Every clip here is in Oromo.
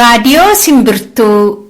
Raadiyoo Simbirtuu.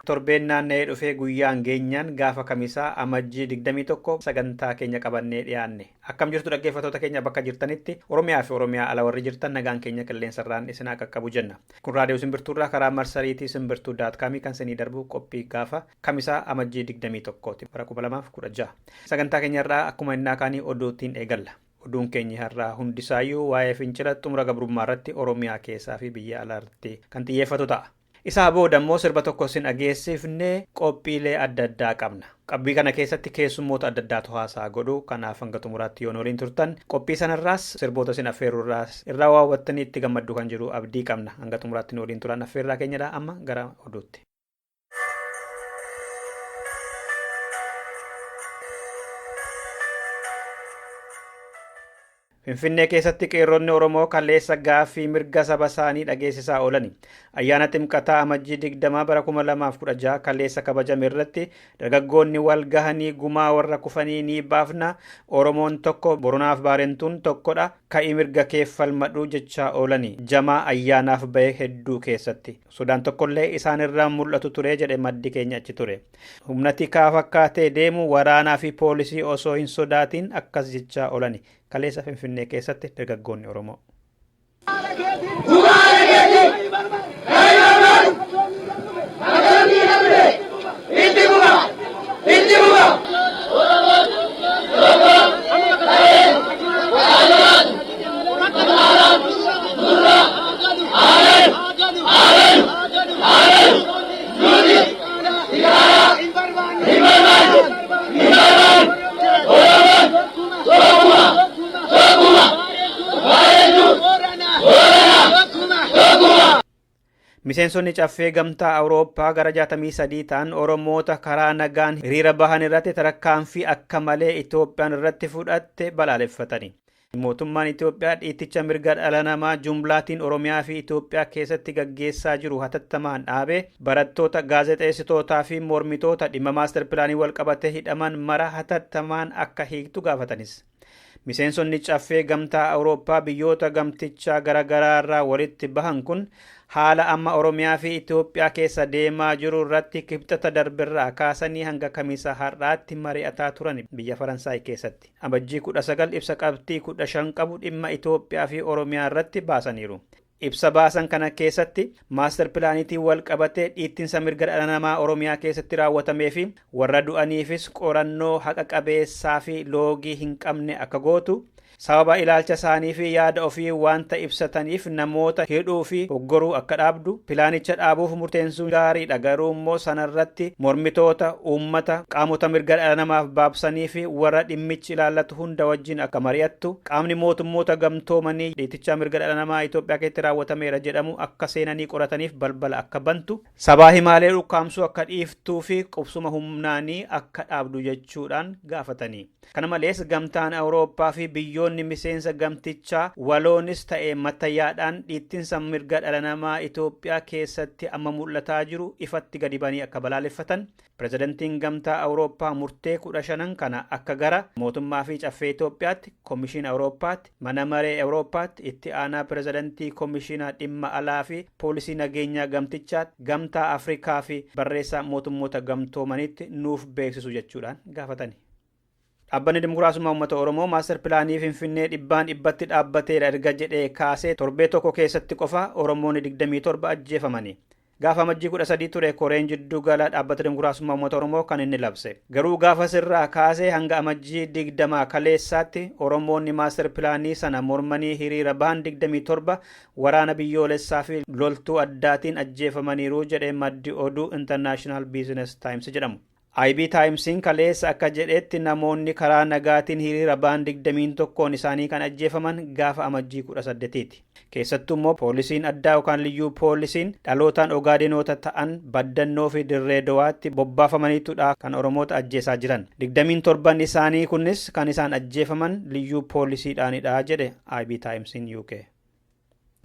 Torbeen naanna'ee dhufee guyyaan geenyaan gaafa kamisaa amajjii 21 sagantaa keenya qabannee dhiyaanne. Akkam jirtu dhaggeeffattoota keenya bakka jirtanitti Oromiyaa fi Oromiyaa ala warri jirtan nagaan keenya qilleensarraan isinaa qaqqabu jenna. Kun raadiyoo Simbirtuurraa karaa marsariitii simbirtuu.com kan isinii darbu qophii gaafa kamisaa amajjii 21 bara 2016. Sagantaa keenyarraa akkuma innaa kaanii oduutiin eegalla. Oduun keenya har'aa hundisaayyuu waa'ee fincila xumura gabrummaa irratti Oromiyaa keessaa fi biyya alaatti kan xiyyeeffatu ta'a. Isaa booda immoo sirba tokko isin dhageessifnee qophiilee adda addaa qabna. Qabbii kana keessatti keessummoota adda addaatu haasaa godhu. Kanaaf hanga xumuraatti yoon waliin turtan qophii sanarraas sirboota isin affeerurraas irraa waawwattanii itti gammaddu kan jiru abdii qabna. Hanga xumuraatti waliin turan affeerraa keenyadha. Amma gara oduutti. Finfinnee keessatti qeerroonni Oromoo kaleessa gaaffii mirga saba isaanii dhageessisaa oolani. Ayyaana Ximqataa amajjii 20 bara 2016 kaleessa kabajame irratti dargaggoonni wal gahanii gumaa warra kufanii ni baafna. Oromoon tokko Boronaaf Baarentuun tokkodha. Ka'ii mirga kee falmadhu jechaa oolani. Jamaa ayyaanaaf bahe hedduu keessatti. Sudaan tokkollee isaan irraa mul'atu ture jedhe maddi keenya achi ture. Humnati kaa fakkaatee deemu waraanaa fi poolisii osoo hin sodaatiin akkas jechaa oolani. Kaleessa Finfinnee keessatti dargaggoonni Oromoo. Miseensonni caffee gamtaa Awurooppaa gara 63 ta'an Oromoota karaa nagaan hiriira bahan irratti tarkaanfii akka malee Itoophiyaan irratti fudhatte balaaleffatani. Mootummaan Itoophiyaa dhiitticha mirga dhala namaa jumlaatiin Oromiyaa fi Itoophiyaa keessatti gaggeessaa jiru hatattamaan dhaabee barattoota, gaazexeessitootaa fi mormitoota dhimma maastar pilaanii wal qabatee hidhaman mara hatattamaan akka hiiktu gaafatanis. Miseensonni caffee gamtaa Awurooppaa biyyoota gamtichaa garaagaraa irraa walitti bahan kun haala amma Oromiyaa fi Itoophiyaa keessa deemaa jiru irratti kibxata darbirraa kaasanii hanga kamisaa har'aatti mari'ataa turan biyya Faransaay keessatti. Amajjii 19 ibsa qabxii 15 qabu dhimma Itoophiyaa fi Oromiyaa irratti baasaniiru. Ibsa baasan kana keessatti maastar pilaaniitiin wal qabatee dhiittinsa mirga dhala namaa Oromiyaa keessatti raawwatamee fi warra du'aniifis qorannoo haqa qabeessaa fi loogii hin qabne akka gootu. Sababa ilaalcha isaanii fi yaada ofii wanta ibsataniif namoota hidhuu fi hoggoruu akka dhaabdu pilaanicha dhaabuuf murteessuun gaariidha. Garuu immoo sanarratti mormitoota uummata qaamota mirga dhala namaaf baabsanii fi warra dhimmichi ilaallatu hunda wajjin akka mari'attu qaamni mootummoota gamtoomanii dhiitticha mirga dhala namaa Itoophiyaa keessatti raawwatameera jedhamu akka seenanii qorataniif balbala akka bantu sabaa himaalee dhukkaamsuu akka dhiiftuu fi qubsuma humnaanii akka dhaabdu jechuudhaan gaafatanii. Kana malees gamtaan Awurooppaa fi biyyoonni miseensa gamtichaa waloonis ta'ee matayyaadhaan dhiittinsa mirga dhala namaa Itoophiyaa keessatti amma mul'ataa jiru ifatti gadi banii akka balaaleffatan. Pirezidantiin gamtaa Awurooppaa murtee 15 kana akka gara mootummaa fi caffee Itoophiyaatti, Komishiina Awurooppaatti, Mana Maree Awurooppaatti, itti aanaa pirezidantii Komishiina dhimma alaa fi poolisii nageenyaa gamtichaatti, gamtaa Afrikaa fi barreessaa mootummoota gamtoomanitti nuuf beeksisu jechuudhaan gaafatani. Dhaabbanni Dimokiraasummaa Uummata Oromoo maastar pilaanii Finfinnee dhibbaan dhibbatti dhaabbateera erga jedhee kaasee torbee tokko keessatti qofa Oromoonni 27 ajjeefamani. Gaafa amajjii 13 ture koreen jidduu gala dhaabbata Dimokiraasummaa Uummata Oromoo kan inni labse. Garuu gaafa sirraa kaasee hanga amajjii 20 kaleessaatti Oromoonni maastar pilaanii sana mormanii hiriira bahan 27 waraana biyyoolessaa fi loltuu addaatiin ajjeefamaniiru jedhee maddi oduu International Business Times jedhamu. IB Timesiin kaleessa akka jedhetti namoonni karaa nagaatiin hiriira ba'an 21 isaanii kan ajjeefaman gaafa amajjii 18ti. Keessattuu immoo poolisiin addaa yookaan liyyuu poolisiin dhalootaan Ogaadenoota ta'an Baddannoo fi Dirree Dawaatti bobbaafamaniitudha kan Oromoota ajjeesaa jiran. 27 isaanii kunis kan isaan ajjeefaman liyyuu poolisiidhaanidha jedhe IB Timesiin UK.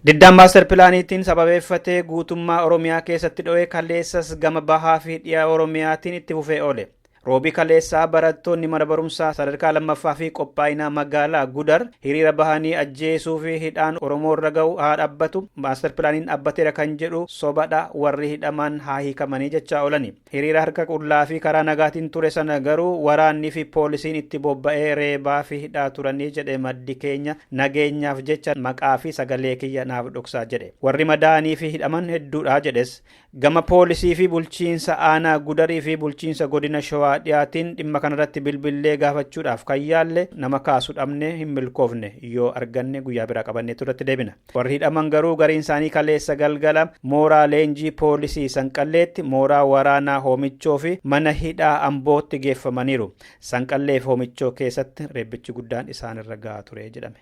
Diddaan maaster pilaaniitiin sababeeffatee guutummaa Oromiyaa keessatti dho'ee kaleessas gama bahaa fi dhiyaa Oromiyaatiin itti fufee oole. Roobii kaleessaa barattoonni mana barumsaa sadarkaa lammaffaa fi qophaa'inaa magaalaa Gudar hiriira bahanii ajjeesuu fi hidhaan Oromoo irra ga'u haa dhaabbatu maaster pilaaniin dhaabbateera kan jedhu sobadha warri hidhaman haa hiikamanii jechaa oolani. Hiriira harka qullaa fi karaa nagaatiin ture sana garuu waraanni fi poolisiin itti bobba'ee reebaa fi hidhaa turanii jedhe maddi keenya nageenyaaf jecha maqaa fi sagalee kiyya naaf dhoksaa jedhe. Warri madaa'anii fi hidhaman hedduudha jedhes gama poolisii fi bulchiinsa aanaa Gudarii fi bulchiinsa godina Shawaa dhiyaatiin dhimma kanarratti bilbilee gaafachuudhaaf kan yaalle nama kaasu dhabne hin milkoofne yoo arganne guyyaa biraa qabannee turratti deebina. Warri hidhaman garuu gariin isaanii kaleessa galgala mooraa leenjii poolisii Sanqalleetti mooraa waraanaa Hoomichoo fi mana hidhaa Ambootti geeffamaniiru. Sanqallee fi Hoomichoo keessatti reebbichi guddaan isaanirra gahaa ture jedhame.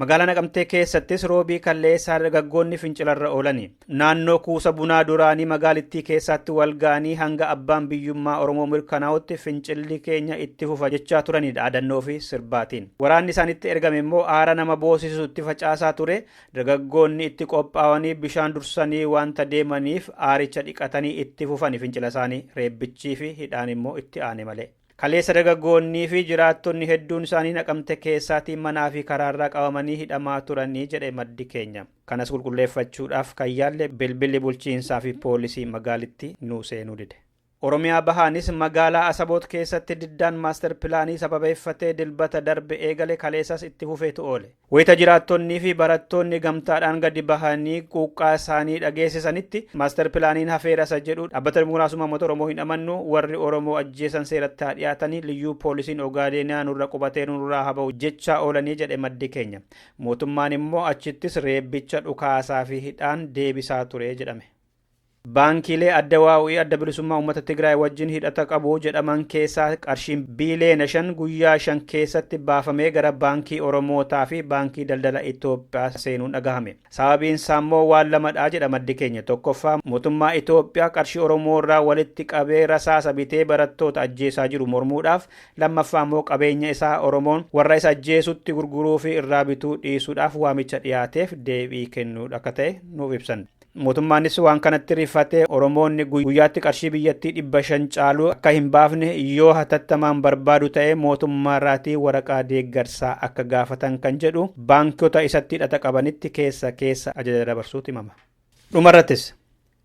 Magaalaa Naqamtee keessattis roobii kaleessaa dargaggoonni fincilarra oolani. Naannoo kuusa bunaa duraanii magaalittii keessatti wal ga'anii hanga abbaan biyyummaa Oromoo mirkanaa'utti fincilli keenya itti fufa jechaa turanidha dhaadannoo fi sirbaatiin. Waraanni isaanitti ergame immoo aara nama boosisu itti facaasaa ture. Dargaggoonni itti qophaa'anii bishaan dursanii wanta deemaniif aaricha dhiqatanii itti fufani fincila isaanii reebbichii fi hidhaan immoo itti aane malee. Kaleessa dargaggoonnii fi jiraattonni hedduun isaanii Naqamte keessaatiin manaa fi karaarraa qabamanii hidhamaa turanii jedhe maddi keenya. Kanas qulqulleeffachuudhaaf kan yaalle bilbilli bulchiinsaa fi poolisii magaalittii nuu seenuu dide. Oromiyaa bahaanis magaalaa Asaboot keessatti diddaan maaster pilaanii sababeeffatee dilbata darbe eegale kaleessas itti fufeetu oole. Wayita jiraattonnii fi barattoonni gamtaadhaan gadi bahanii quuqqaa isaanii dhageessisanitti maaster pilaaniin hafeera isa jedhu dhaabbata muraasummaa uummata Oromoo hin amannu warri Oromoo ajjeesan seeratti haa dhiyaatanii liyyuu poolisiin Ogaadenaa nurra qubatee nurraa haa ba'u jechaa oolanii jedhe maddi keenya. Mootummaan immoo achittis reebbicha dhukaasaa fi hidhaan deebisaa ture jedhame. Baankiilee adda waa'ee adda bilisummaa uummata Tigraay wajjin hidhata qabu jedhaman keessaa qarshiin biiliyoona 5 guyyaa 5 keessatti baafamee gara baankii Oromootaa fi baankii daldala Itoophiyaa seenuun dhagahame. Sababiin isaa immoo waan lamadha jedha maddi keenya. Tokkoffaa mootummaa Itoophiyaa qarshii Oromoo irraa walitti qabee rasaasa bitee barattoota ajjeesaa jiru mormuudhaaf, lammaffaa immoo qabeenya isaa Oromoon warra isa ajjeesutti gurguruu fi irraa bituu dhiisuudhaaf waamicha dhiyaateef deebii kennuudha akka ta'e nuuf ibsan. Mootummaanis waan kanatti rifatee Oromoonni guyyaatti qarshii biyyattii 500 caalu akka hin baafne yoo hatattamaan barbaadu ta'e mootummaarraatii waraqaa deeggarsaa akka gaafatan kan jedhu baankota isatti hidhata qabanitti keessa ajaja dabarsuuti himama. Dhumarrattis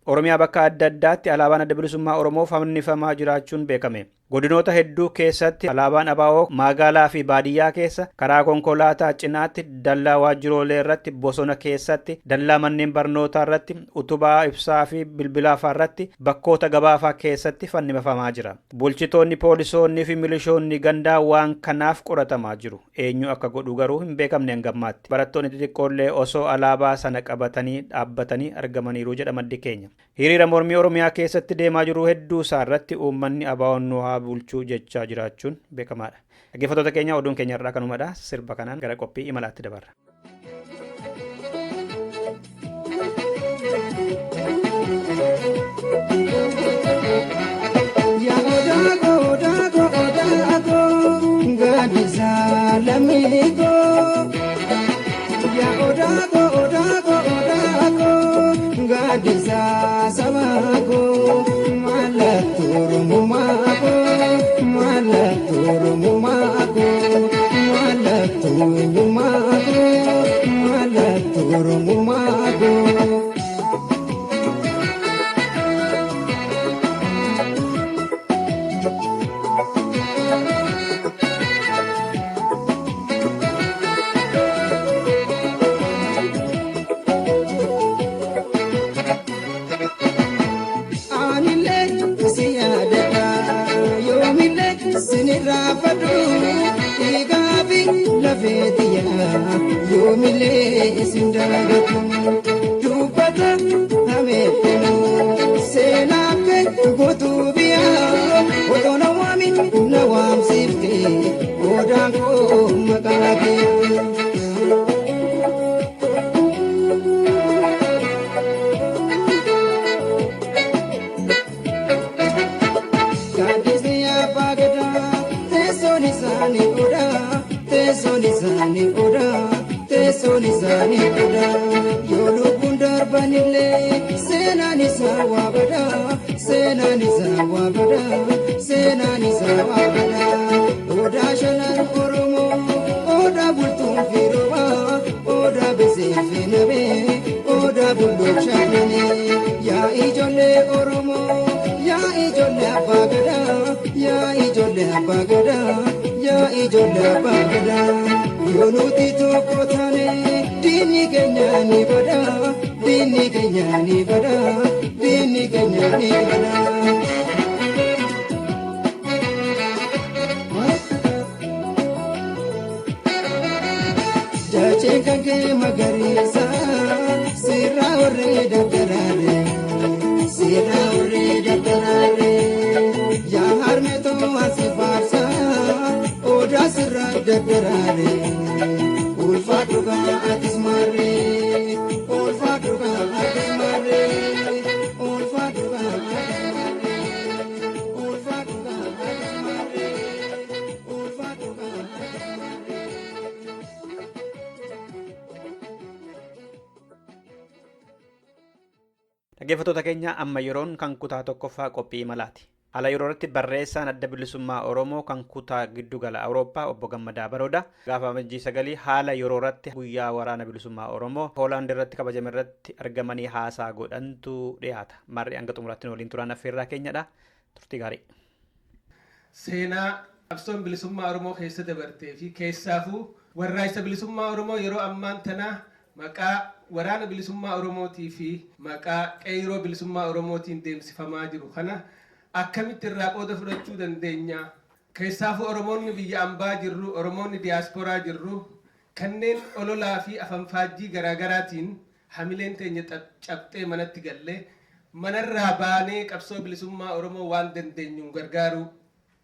Oromiyaa bakka adda addaatti alaabaan adda bilisummaa Oromoo fannifamaa jiraachuun beekame. Godinoota hedduu keessatti alaabaan ABO magaalaa fi baadiyyaa keessa karaa konkolaataa cinaatti dallaa waajjiroolee irratti bosona keessatti dallaa manneen barnootaa irratti utubaa ibsaa fi bilbilaa irratti bakkoota gabaafaa keessatti fannifamaa jira. Bulchitoonni poolisoonni fi milishoonni gandaa waan kanaaf qoratamaa jiru. Eenyu akka godhu garuu hin beekamne hangammaatti. Barattoonni xixiqqoollee osoo alaabaa sana qabatanii dhaabbatanii argamaniiru jedha maddi keenya. Hiriira mormii Oromiyaa keessatti deemaa jiru hedduu isaarratti uummanni ABO'n nu haa bulchuu jechaa jiraachuun beekamaadha. Dhaggeeffattoota keenya oduun keenya irraa kanumadha. Sirba kanaan gara qophii imalaatti dabarra. Seenaa kee gootuu biyyaa otoo Senani sawabada Oda shanan oromo Oda bultum firoba Oda besefiname Oda buluk shanane Ya ijolle oromo Ya ijolle abagada Ya ijolle abagada Ya ijolle abagada Yonuti tokotane Dini kenyani bada Dini kenyani bada Dini kenyani bada Chekake magarisa sirra orre dakarare ya harme to asifarsa oda sirra dakarare ulfatuga atismare ulfatuga atismare ulfatuga atismare ulfatuga atismare ulfatuga atismare Dhaggeeffattoota keenya amma yeroon kan kutaa tokkoffaa qophii malaati. Haala yeroo irratti barreessaan adda bilisummaa Oromoo kan kutaa giddugala Awurooppaa obbo Gammadaa Barooda gaafa amajjii 9 haala yeroo irratti guyyaa waraana bilisummaa Oromoo Hoolaand irratti kabajame irratti argamanii haasaa godhantu dhiyaata. Marri hanga xumuraatti waliin turan affeerraa keenyadha. Turtii gaarii. Seenaa qabsoon bilisummaa Oromoo keessa dabartee fi keessaafuu warraaqsa bilisummaa Oromoo yeroo ammaan tanaa maqaa waraana bilisummaa Oromootii fi maqaa qeerroo bilisummaa Oromootiin deemsifamaa jiru kana akkamitti irraa qooda fudhachuu dandeenya? Keessaafuu Oromoonni biyya ambaa jirru, Oromoonni diyaasporaa jirru kanneen ololaa fi afanfaajjii garaagaraatiin hamileen teenya cabxee manatti galle manarraa baanee qabsoo bilisummaa Oromoo waan dandeenyuun gargaaruu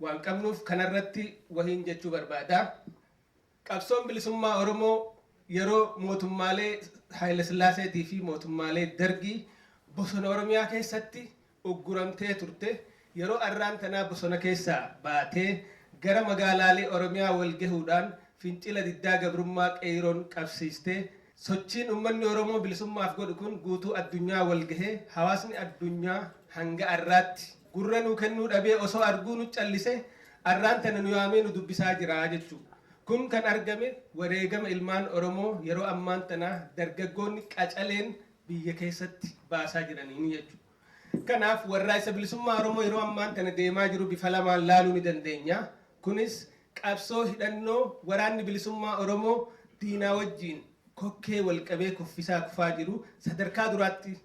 waan qabnuuf kanarratti wahiin jechuu barbaada. Qabsoon bilisummaa Oromoo yeroo mootummaalee Haayile Sillaaseetii fi mootummaalee Dargii bosona Oromiyaa keessatti ugguramtee turte yeroo arraan tanaa bosona keessaa baatee gara magaalaalee Oromiyaa wal gahuudhaan fincila diddaa gabrummaa qeerroon qabsiistee sochiin uummanni Oromoo bilisummaaf godhu kun guutuu addunyaa wal gahee hawaasni addunyaa hanga arraatti gurra nuu kennuu dhabee osoo arguu nu callise arraan tana nu yaamee nu dubbisaa jira jechuudha. Kun kan argame wareegama ilmaan Oromoo yeroo ammaan tanaa dargaggoonni qacaleen biyya keessatti baasaa jiraniin jechuudha. Kanaaf warraaqsa bilisummaa Oromoo yeroo ammaan tana deemaa jiru bifa lamaan laaluu ni dandeenya. Kunis qabsoo hidhannoo waraanni bilisummaa Oromoo diinaa wajjiin kokkee walqabee kuffisaa kufaa jiru sadarkaa duraatti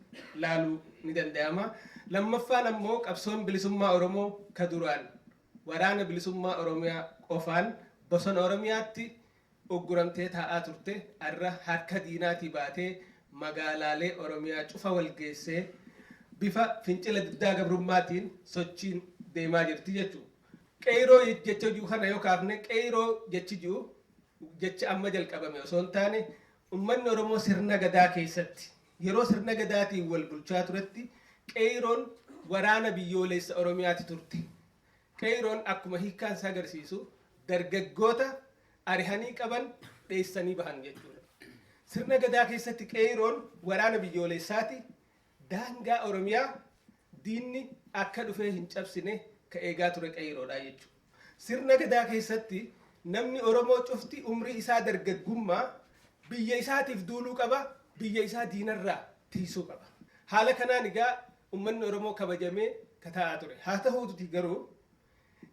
laaluu ni danda'ama. Lammaffaan ammoo qabsoon bilisummaa Oromoo ka duraan waraana bilisummaa Oromiyaa qofaan bosona Oromiyaatti ugguramtee taa'aa turte arra harka diinaatii baatee magaalaalee Oromiyaa cufa wal geessee bifa fincila diddaa gabrummaatiin sochiin deemaa jirti jechuudha. Qeerroo jecha jiru kana yoo kaafne qeerroo jechi jiru jecha amma jalqabame osoo hin taane uummanni Oromoo sirna gadaa keessatti yeroo sirna gadaatiin wal bulchaa turetti qeerroon waraana biyyoolessa Oromiyaatti turte. Qeerroon akkuma hiikkaan isaa agarsiisu dargaggoota arihanii qaban dheessanii bahan jechuudha. Sirna gadaa keessatti qeerroon waraana biyyoolessaati daangaa Oromiyaa diinni akka dhufee hin cabsine ka eegaa ture qeerroodha jechuudha. Sirna gadaa keessatti namni Oromoo cufti umrii isaa dargaggummaa biyya isaatiif duuluu qaba, biyya isaa diinarraa tiisuu qaba. Haala kanaan egaa uummanni Oromoo kabajamee kataa'aa ture. Haa ta'uuti garuu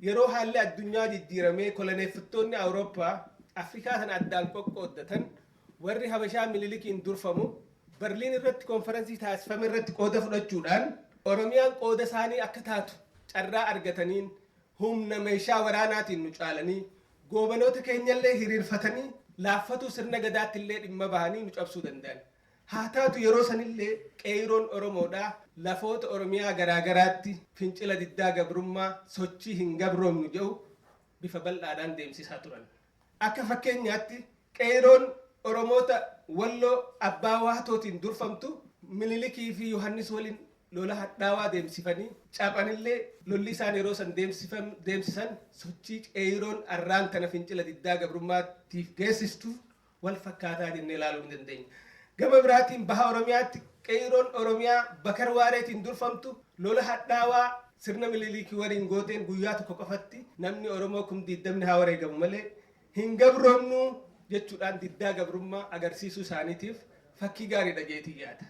yeroo haalli addunyaa jijjiiramee koloneeffattoonni Awurooppaa Afrikaa sana addaan qoqqooddatan warri Habashaa Minilikiin durfamu Berliin irratti konferensii taasifame irratti qooda fudhachuudhaan Oromiyaan qooda isaanii akka taatu carraa argataniin humna meeshaa waraanaatiin nu caalanii goobanoota keenyallee hiriirfatanii laaffatuu sirna gadaatti illee dhimma bahanii nu cabsuu danda'an. Haa taatu yeroo sanillee qeerroon Oromoodhaa lafoota Oromiyaa garaagaraatti fincila diddaa gabrummaa sochii hin gabroomnu jedhu bifa bal'aadhaan deemsisaa turan. Akka fakkeenyaatti qeerroon Oromoota Walloo Abbaa Waatootiin durfamtu Minilikii fi Yohannis waliin lola hadhaawaa deemsifanii caphanillee lolli isaan yeroo san deemsisan sochii qeerroon arraan tana fincila diddaa gabrummaatiif geessistu wal fakkaataa jennee ilaaluu ni dandeenya. Gama biraatiin baha Oromiyaatti qeerroon Oromiyaa Bakar Waareetiin durfamtu lola hadhaawaa sirna Minilikii waliin gooteen guyyaa tokko qofatti namni Oromoo kun 20 haa wareegamu malee hin gabroomnu jechuudhaan diddaa gabrummaa agarsiisuu isaaniitiif fakkii gaariidha jeetii yaada.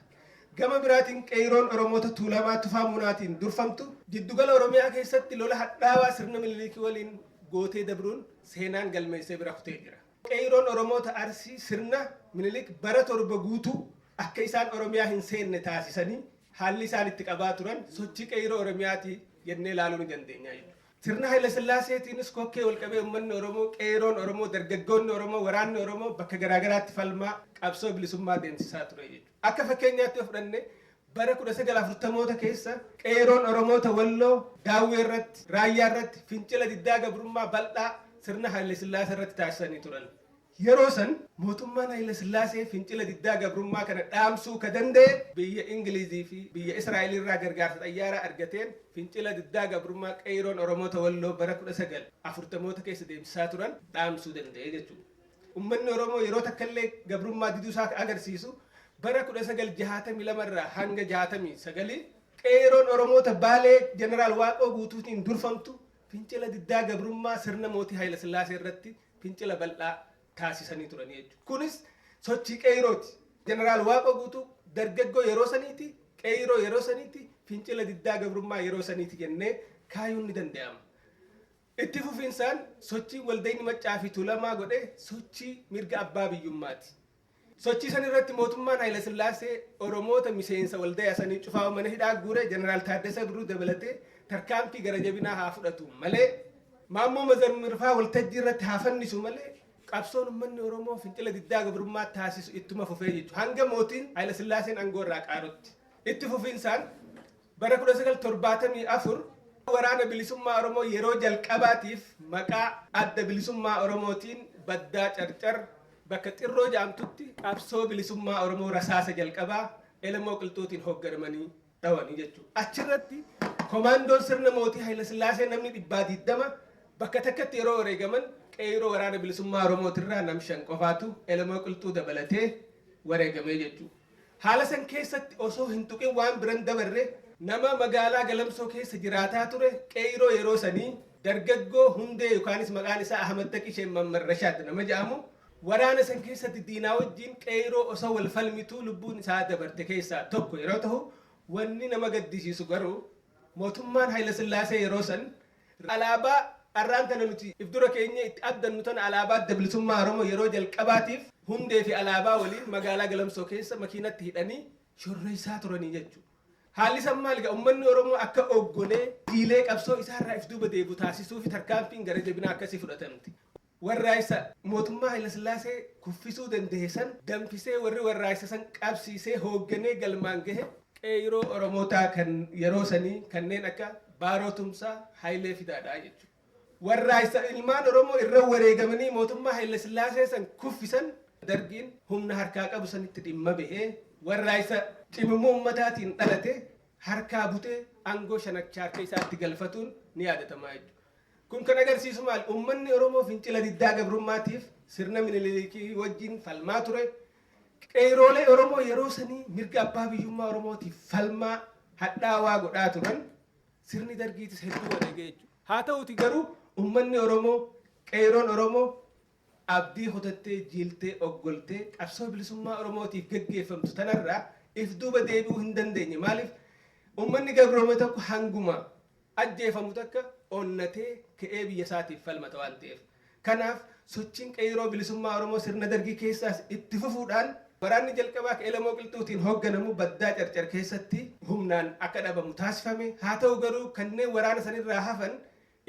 Gama biraatiin qeeroon Oromoota Tuulamaa Tufaa Munaatiin durfamtu giddugala Oromiyaa keessatti lola hadhaawaa sirna Minilikii waliin gootee dabruun seenaan galmeessee bira kutee jira. Qeeroon Oromoota Arsii sirna Minilik bara 7 guutuu akka isaan Oromiyaa hin seenne taasisanii haalli isaan itti qabaa turan sochii qeeroo Oromiyaati jennee ilaaluu ni dandeenya. Sirna Haile Sillaaseetiinis kokkee wal qabee uummanni Oromoo, qeeroon Oromoo, dargaggoonni Oromoo, waraanni Oromoo bakka garaagaraatti falmaa qabsoo bilisummaa deemsisaa ture jechuudha. Akka fakkeenyaatti yoo fudhanne bara 1940moota keessa qeeroon Oromoota Walloo, Daawwee irratti, Raayyaa irratti fincila diddaa gabrummaa bal'aa sirna Haile Sillaasee irratti taasisanii turan. Yeroo san mootummaan Haile Sillaasee fincila diddaa gabrummaa kana dhaamsuu ka danda'e biyya Ingilizii fi biyya Israa'el irraa gargaarsa xayyaaraa argateen fincila diddaa gabrummaa qeeroon Oromoota Walloo bara 1940moota keessa deemsisaa turan dhaamsuu danda'e jechuudha. Uummanni Oromoo yeroo takkallee gabrummaa diduu isaa agarsiisu bara 1962 irraa hanga 69 qeeroon Oromoota Baalee Jeneraal Waaqoo Guutuutiin durfamtu fincila diddaa gabrummaa sirna mootii Haile Sillaasee irratti fincila bal'aa taasisanii turanii jechuudha. Kunis sochii qeerooti. Jeneraal Waaqoo Guutuu dargaggoo yeroo saniiti, qeeroo yeroo saniiti, fincila diddaa gabrummaa yeroo saniiti jennee kaayuun ni danda'ama. Itti fufiinsaan sochii Waldayni Maccaa fi Tuulamaa godhe sochii mirga abbaa biyyummaati. Sochii san irratti mootummaan Haile Sillaasee Oromoota miseensa Waldaya sanii cufaa mana hidhaa guure Jeneraal Taaddasaa Birruu dabalatee tarkaanfii gara jabinaa haa fudhatu malee Maammoo Mazammirfaa waltajjii irratti haa fannisu malee qabsoon uummanni Oromoo fincila diddaa gabrummaa taasisu ittuma fufee jechuudha. Hanga mootiin Haile Sillaaseen aangoo irraa qaarutti. Itti fufiinsaan bara 1974 waraana bilisummaa Oromoo yeroo jalqabaatiif maqaa adda bilisummaa Oromootiin baddaa carcar bakka xirroo jedhamtutti qabsoo bilisummaa Oromoo rasaasa jalqabaa Elemoo Qilxuutiin hoogganamanii dhawanii jechuudha. Achirratti komaandoon sirna mootii Haile Sillaasee namni 120 bakka takkatti yeroo wareegaman qeeroo waraana bilisummaa Oromootirraa nam 5 qofaatu Elemoo Qilxuu dabalatee wareegamee jechuudha. Haala san keessatti osoo hin tuqin waan biran dabarre nama magaalaa Galamsoo keessa jiraataa ture qeeroo yeroo sanii dargaggoo hundee yookaanis maqaan isaa Ahmad Taqishee Mammar Rashaad nama jedhamu waraana san keessatti diinaa wajjin qeeroo osoo wal falmituu lubbuun isaa dabarte keessaa tokko yeroo ta'u wanni nama gaddisiisu garuu mootummaan Haile Sillaasee yeroo san alaabaa arraan tana nuti ifdura keenya itti abdannu tana alaabaa adda bilisummaa Oromoo yeroo jalqabaatiif hundee fi alaabaa waliin magaalaa Galamsoo keessa makiinatti hidhanii shorreessaa turanii jechuudha. Haalli san maal egaa uummanni Oromoo akka oggolee diilee qabsoo isaarraa if duuba deebi'u taasisuu fi tarkaanfiin gara jabinaa akkasii fudhatamti. Warraaysa mootummaa Haile Sillaasee kuffisuu danda'e san danfisee warri warraaysa san qabsiisee hoogganee galmaan gahe qeeroo Oromootaa kan yeroo sanii kanneen akka Baaroo Tumsaa Haayilee Fidaadhaa jechuudha. Warraaysa ilmaan Oromoo irra wareegamanii mootummaa Haile Sillaasee san kuffisan dargiin humna harkaa qabu sanitti dhimma bahee warraaysa cimimuu ummataatiin dhalate harkaa butee aangoo shanachaa harka isaatti galfatuun ni yaadatama jechuudha. Kun kan agarsiisu maal uummanni Oromoo fincila diddaa gabrummaatiif sirna Minilikii wajjin falmaa ture. Qeeroolee Oromoo yeroo sanii mirga abbaa biyyummaa Oromootiif falmaa hadhaawaa godhaa turan sirni dargiitis hedduu wareegee jechuudha. Haa ta'uti garuu uummanni Oromoo qeeroon Oromoo abdii hotattee jiiltee oggoltee qabsoo bilisummaa Oromootiif gaggeeffamtu tanarraa if duuba deebi'uu hin dandeenye. Maaliif uummanni gabroome tokko hanguma ajjeefamu takka onnatee ka'ee biyya isaatiif falmata waan ta'eef. Kanaaf sochiin qeeroo bilisummaa Oromoo sirna dargii keessaas itti fufuudhaan waraanni jalqabaa Elemoo Qilxuutiin hoogganamu baddaa carcar keessatti humnaan akka dhabamu taasifame. Haa ta'u garuu kanneen waraana sanirraa hafan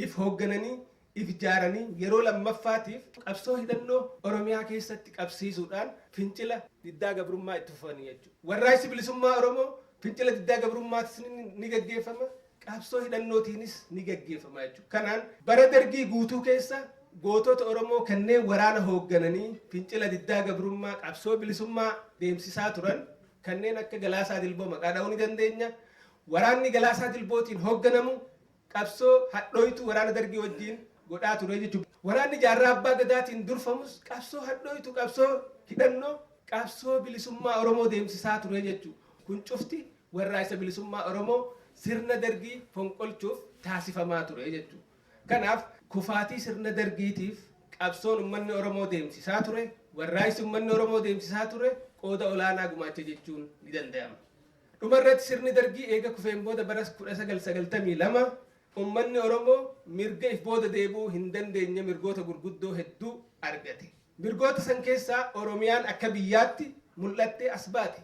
if hooggananii if ijaaranii yeroo lammaffaatiif qabsoo hidhannoo Oromiyaa keessatti qabsiisuudhaan fincila diddaa gabrummaa itti fufanii jechuudha. Warraaysi bilisummaa Oromoo fincila diddaa gabrummaattis ni gaggeeffama, qabsoo hidhannootiinis ni gaggeeffama jechuudha. Kanaan bara dargii guutuu keessa gootota Oromoo kanneen waraana hooggananii fincila diddaa gabrummaa qabsoo bilisummaa deemsisaa turan kanneen akka Galaasaa Dilboo maqaa dha'uu ni dandeenya. Waraanni Galaasaa Dilbootiin hoogganamu qabsoo hadhooytu waraana dargii wajjin godhaa ture jechuudha. Waraanni Jaarraa Abbaa Gadaatiin durfamus qabsoo hadhooytu qabsoo hidhannoo qabsoo bilisummaa Oromoo deemsisaa ture jechuudha. Kun cufti warraaysa bilisummaa Oromoo sirna dargii fonqolchuuf taasifamaa ture jechuudha. Kanaaf kufaatii sirna dargiitiif qabsoon uummanni Oromoo deemsisaa ture, warraaqsi uummanni Oromoo deemsisaa ture qooda olaanaa gumaache jechuun ni danda'ama. Dhumarratti sirni dargii eega kufeen booda bara 1992 uummanni Oromoo mirga if booda deebi'uu hin dandeenye mirgoota gurguddoo hedduu argate. Mirgoota san keessaa Oromiyaan akka biyyaatti mul'attee as baate.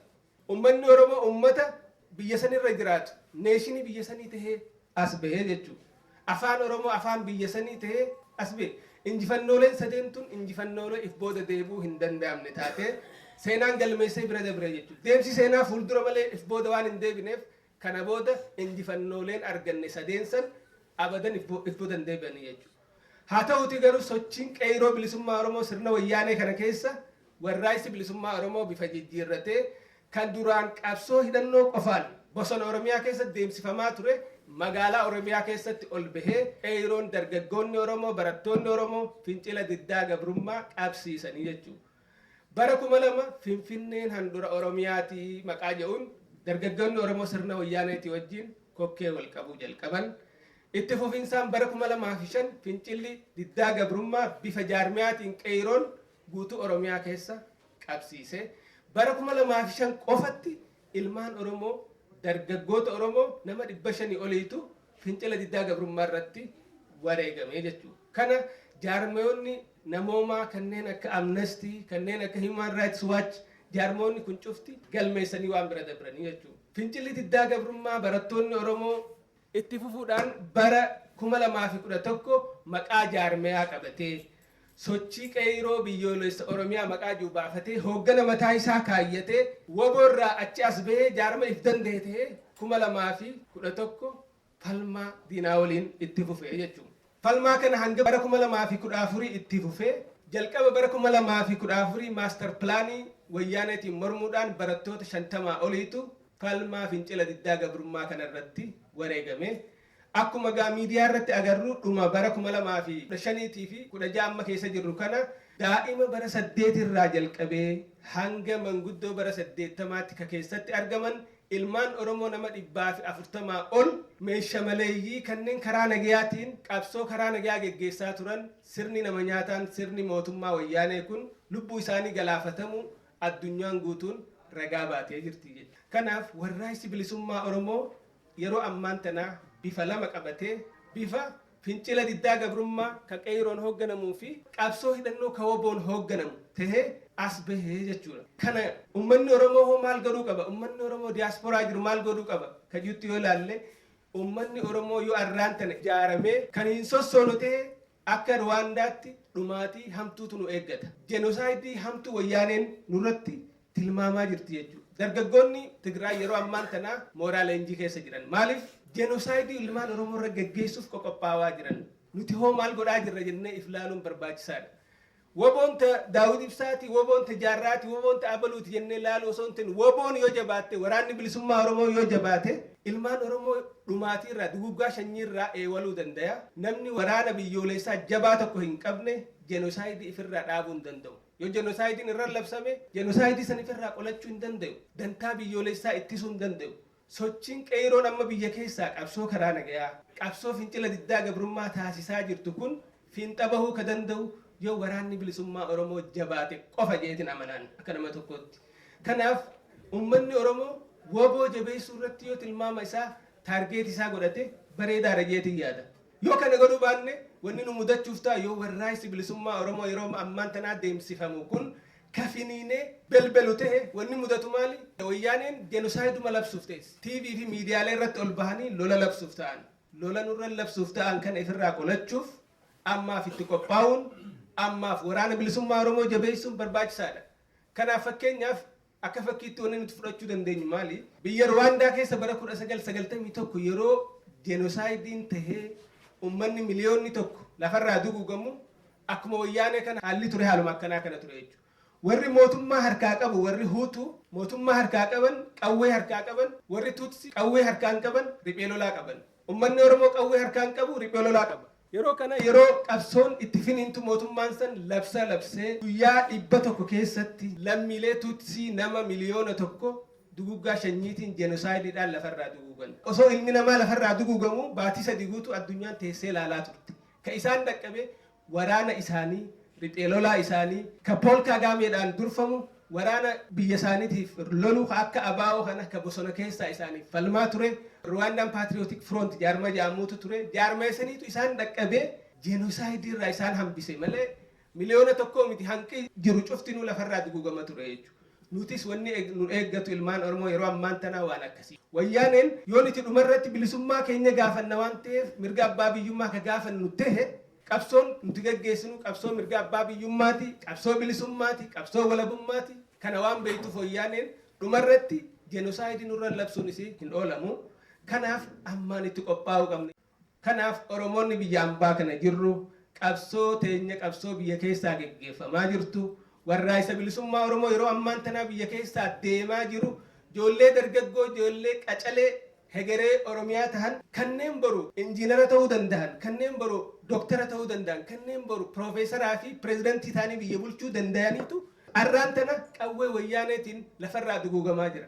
Uummanni Oromoo uummata biyya sanirra jiraatu, neeshinii biyya sanii tahee as bahee jechuudha. Afaan Oromoo afaan biyya sanii tahee as bahe. Injifannooleen sadeen tun injifannoolee if booda deebi'uu hin danda'amne taatee seenaan galmeessee bira dabre jechuudha. Deemsi seenaa fuuldura malee if booda waan hin deebineef kana booda injifannooleen arganne sadeen san abadan if booda hin deebi'anii jechuudha. Haa ta'uuti garuu sochiin qeerroo bilisummaa Oromoo sirna wayyaanee kana keessa warraaqsi bilisummaa Oromoo bifa jijjiirratee kan duraan qabsoo hidhannoo qofaan bosona Oromiyaa keessatti deemsifamaa ture magaalaa Oromiyaa keessatti ol bahee qeerroon dargaggoonni Oromoo barattoonni Oromoo fincila diddaa gabrummaa qabsiisanii jechuudha. Bara 2000 Finfinneen handura Oromiyaatii maqaa jedhuun dargaggoonni Oromoo sirna wayyaaneetii wajjin kokkee wal qabuu jalqaban. Itti fufinsaan bara 2005 fincilli diddaa gabrummaa bifa jaarmiyaatiin qeerroon guutuu Oromiyaa keessa qabsiise. Bara 2005 qofatti ilmaan Oromoo dargaggoota Oromoo nama 500 oliitu fincila diddaa gabrummaa irratti wareegame jechuudha. Kana jaarmiyoonni namoomaa kanneen akka Amnesty, kanneen akka Human Rights Watch jaarmoonni kun cufti galmeessanii waan bira dabranii jechuudha. Fincilli diddaa gabrummaa barattoonni Oromoo itti fufuudhaan bara 2011 maqaa jaarmiyaa qabatee sochii qeerroo biyyoolessa Oromiyaa maqaa baafatee hooggana mataa isaa kaayyatee woboorraa achi as bahee jaarma if dandeetee 2011 falmaa diinaa waliin itti fufee jechuudha. Falmaa kana hanga bara 2014 itti fufee jalqaba bara 2014 maaster pilaanii wayyaaneetiin mormuudhaan barattoota 50 oliitu falmaa fincila diddaa gabrummaa kana irratti wareegame. Akkuma miidiyaa irratti agarru dhuma bara 2005 fi 16 keessa jirru kana daa'ima bara 8 irraa jalqabee hanga manguddoo bara 80tti ka keessatti argaman ilmaan Oromoo nama 140 ol meeshaa maleeyyii kanneen karaa nagayaatiin qabsoo karaa nagayaa geggeessaa turan sirni nama nyaataan sirni mootummaa wayyaanee kun lubbuu isaanii galaafatamu addunyaan guutuun ragaa baatee jirti jechuudha. Kanaaf warraaqsi bilisummaa Oromoo yeroo ammaan tanaa bifa lama qabatee bifa fincila diddaa gabrummaa ka qeerroon hoogganamuu fi qabsoo hidhannoo ka woboon hoogganamu tahee as bahee jechuudha. Kana uummanni Oromoo hoo maal godhuu qaba? Uummanni Oromoo diiyaasporaa jiru maal godhuu qaba? Ka jirtu yoo ilaalle uummanni Oromoo yoo arraan tana ijaaramee kan hin sossoonu ta'e akka Ruwaandaatti dhumaatii hamtuutu nu eeggata. Jenosaayidii hamtuu wayyaaneen nurratti tilmaamaa jirti jechuudha. Dargaggoonni Tigraay yeroo ammaan tanaa mooraa leenjii keessa jiran maaliif jenosaayidii ilmaan Oromoo irra geggeessuuf qophaa'aa jiran nuti hoo maal godhaa jirra jennee if ilaaluun barbaachisaadha. Woboonta Daawud Ibsaati, woboonta Jaarraati, woboonta Abaluuti jennee ilaaluu osoo hin ta'in woboon yoo jabaatte waraanni bilisummaa Oromoo yoo jabaatte ilmaan Oromoo dhumaatii irraa duguggaa sanyii irraa eewaluu danda'a. Namni waraana biyyoolessaa jabaa tokko hin qabne jenosaayidii ifirraa dhaabuu hin danda'u. Yoo jenosaayidiin irra labsame jenosaayidii san ifirraa qolachuu hin danda'u. Dantaa biyyoolessaa ittisuu hin danda'u. Sochiin qeerroon amma biyya keessaa qabsoo karaa nagayaa qabsoo fincila diddaa gabrummaa taasisaa jirtu kun fiinxa bahuu ka danda'u yoo waraanni bilisummaa Oromoo jabaate qofa jeetiin amanaan akka nama tokkotti. Kanaaf uummanni Oromoo woboo jabeessuu irratti yoo tilmaama isaa taargeet isaa godhate bareedaadha jeetiin yaada. Yoo kana godhuu baanne wanni nu mudachuuf ta'a yoo warraaqsi bilisummaa Oromoo yeroo ammaan tanaa deemsifamu kun kafiniinee belbelu ta'e wanni mudatu maali? Wayyaaneen jenosaayiduma labsuuf ta'e TV fi miidiyaalee irratti ol bahanii lola labsuuf ta'an. Lola nurra labsuuf ta'an kana ifirraa qolachuuf ammaaf itti qophaa'uun ammaaf waraana bilisummaa Oromoo jabeessuun barbaachisaadha. Kanaaf fakkeenyaaf akka fakkiitti wanni nuti fudhachuu dandeenyu maali? Biyya Ruwaandaa keessa bara 1991 yeroo jenosaayidiin tahee uummanni miliyoonni tokko lafarraa duguugamu akkuma wayyaanee kana haalli ture haaluma akkanaa kana ture jechuudha. Warri mootummaa harkaa qabu warri Huutuu mootummaa harkaa qaban qawwee harkaa qaban warri Tutsi qawwee harkaan qaban riphee lolaa qaban. Uummanni Oromoo qawwee harkaan qabu riphee lolaa qaba. Yeroo kana yeroo qabsoon itti finiintu mootummaan san labsee guyyaa 100 keessatti lammiilee Tutsi nama miliyoona tokko duguuggaa shanyiitiin jeenosaayidiidhaan lafarraa duguugan. Osoo ilmi namaa lafarraa duguugamu baatii 3 guutuu addunyaan teessee ilaalaa turte. Ka isaan dhaqqabe waraana isaanii, riphee lolaa isaanii, ka Pool Kaagaameedhaan durfamu waraana biyya isaaniitiif lolu akka abaa'oo kana ka bosona keessaa isaaniif falmaa ture. Rwandaan Patriotic Front jaarmaa jedhamuutu ture. Jaarmaa saniitu isaan dhaqqabee jeenosaayidiirraa isaan hambise malee miliyoona tokko miti hanqi jiru cuftinuu lafarraa duguugama ture jechuudha. Nutis wanni nu eeggatu ilmaan Oromoo yeroo ammaan tanaa waan akkasii. Wayyaaneen yoo nuti dhumarratti bilisummaa keenya gaafanna waan ta'eef mirga abbaa biyyummaa ka gaafannu ta'e qabsoon nuti gaggeessinu qabsoo mirga abbaa biyyummaati, qabsoo bilisummaati, qabsoo walabummaati. Kana waan beektuuf wayyaaneen dhumarratti jenosaayidii nurra labsuun isii hin oolamu. Kanaaf ammaan itti qophaa'uu qabne. Kanaaf Oromoonni biyya ambaa kana jirru qabsoo teenya qabsoo biyya keessaa gaggeeffamaa jirtu. Warraaysa bilisummaa Oromoo yeroo ammaan tanaa biyya keessaa deemaa jiru ijoollee dargaggoo ijoollee qacalee hegeree Oromiyaa tahan kanneen boru injiinara ta'uu danda'an kanneen boru dooktara ta'uu danda'an kanneen boru piroofeesaraa fi pireezidantii ta'anii biyya bulchuu danda'aniitu arraan tana qawwee wayyaaneetiin lafarraa duguugamaa jira.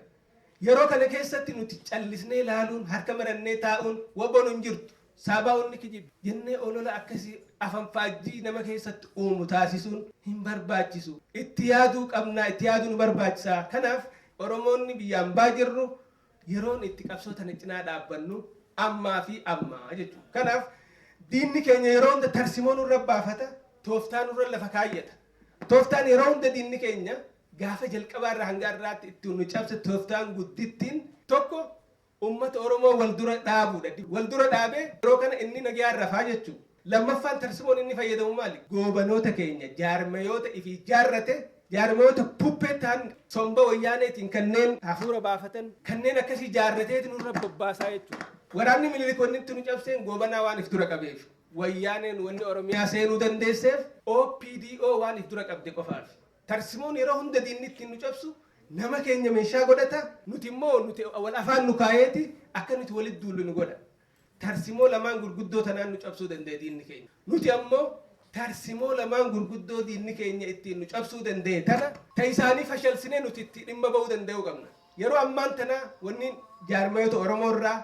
Yeroo kana keessatti nuti callisnee ilaaluun harka marannee taa'uun waboon hin jirtu. Saabaa'uun kijib jennee olola akkasii afanfaajjii nama keessatti uumu taasisuun hin barbaachisu. Itti yaaduu qabnaa, itti yaaduu nu barbaachisaa. Kanaaf Oromoonni biyya ambaa jirru yeroon itti qabsoo tana cinaa dhaabbannu ammaa fi ammaa jechuudha. Kanaaf diinni keenya yeroo hunda tarsimoo nurra baafata, tooftaa nurra lafa kaayyata. Tooftaan yeroo hunda diinni keenya gaafa jalqabaarraa hanga irraatti itti nu cabse tooftaan guddittiin tokko ummata Oromoo wal dura dhaabuudha. Wal dura dhaabee yeroo kana inni nagaan rafaa jechuudha. Lammaffaan tarsimoon inni fayyadamu maali? Goobanoota keenya jaarmayoota ifi jaarrate jaarmayoota puppee ta'an somba wayyaaneetiin kanneen hafuura baafatan kanneen akkasii jaarrateetiin nurra bobbaasaa jechuudha. Waraanni Minilikonni itti nu cabseen goobanaa waan if dura qabeef. Wayyaaneen wanni Oromiyaa seenuu dandeesseef OPDO waan if dura qabde qofaaf. Tarsimoon yeroo hunda diinni ittiin nu cabsu nama keenya meeshaa godhata nuti immoo nuti wal afaan nu kaayeeti akka nuti walitti duullu nu godha. Tarsimoo lamaan gurguddoo tanaan nu cabsuu danda'e diinni keenya. Nuti ammoo tarsimoo lamaan gurguddoo diinni keenya ittiin nu cabsuu danda'e tana ta isaanii fashalsinee nuti itti dhimma ba'uu danda'uu qabna. Yeroo ammaan tana wanni jaarmayoota Oromoo irraa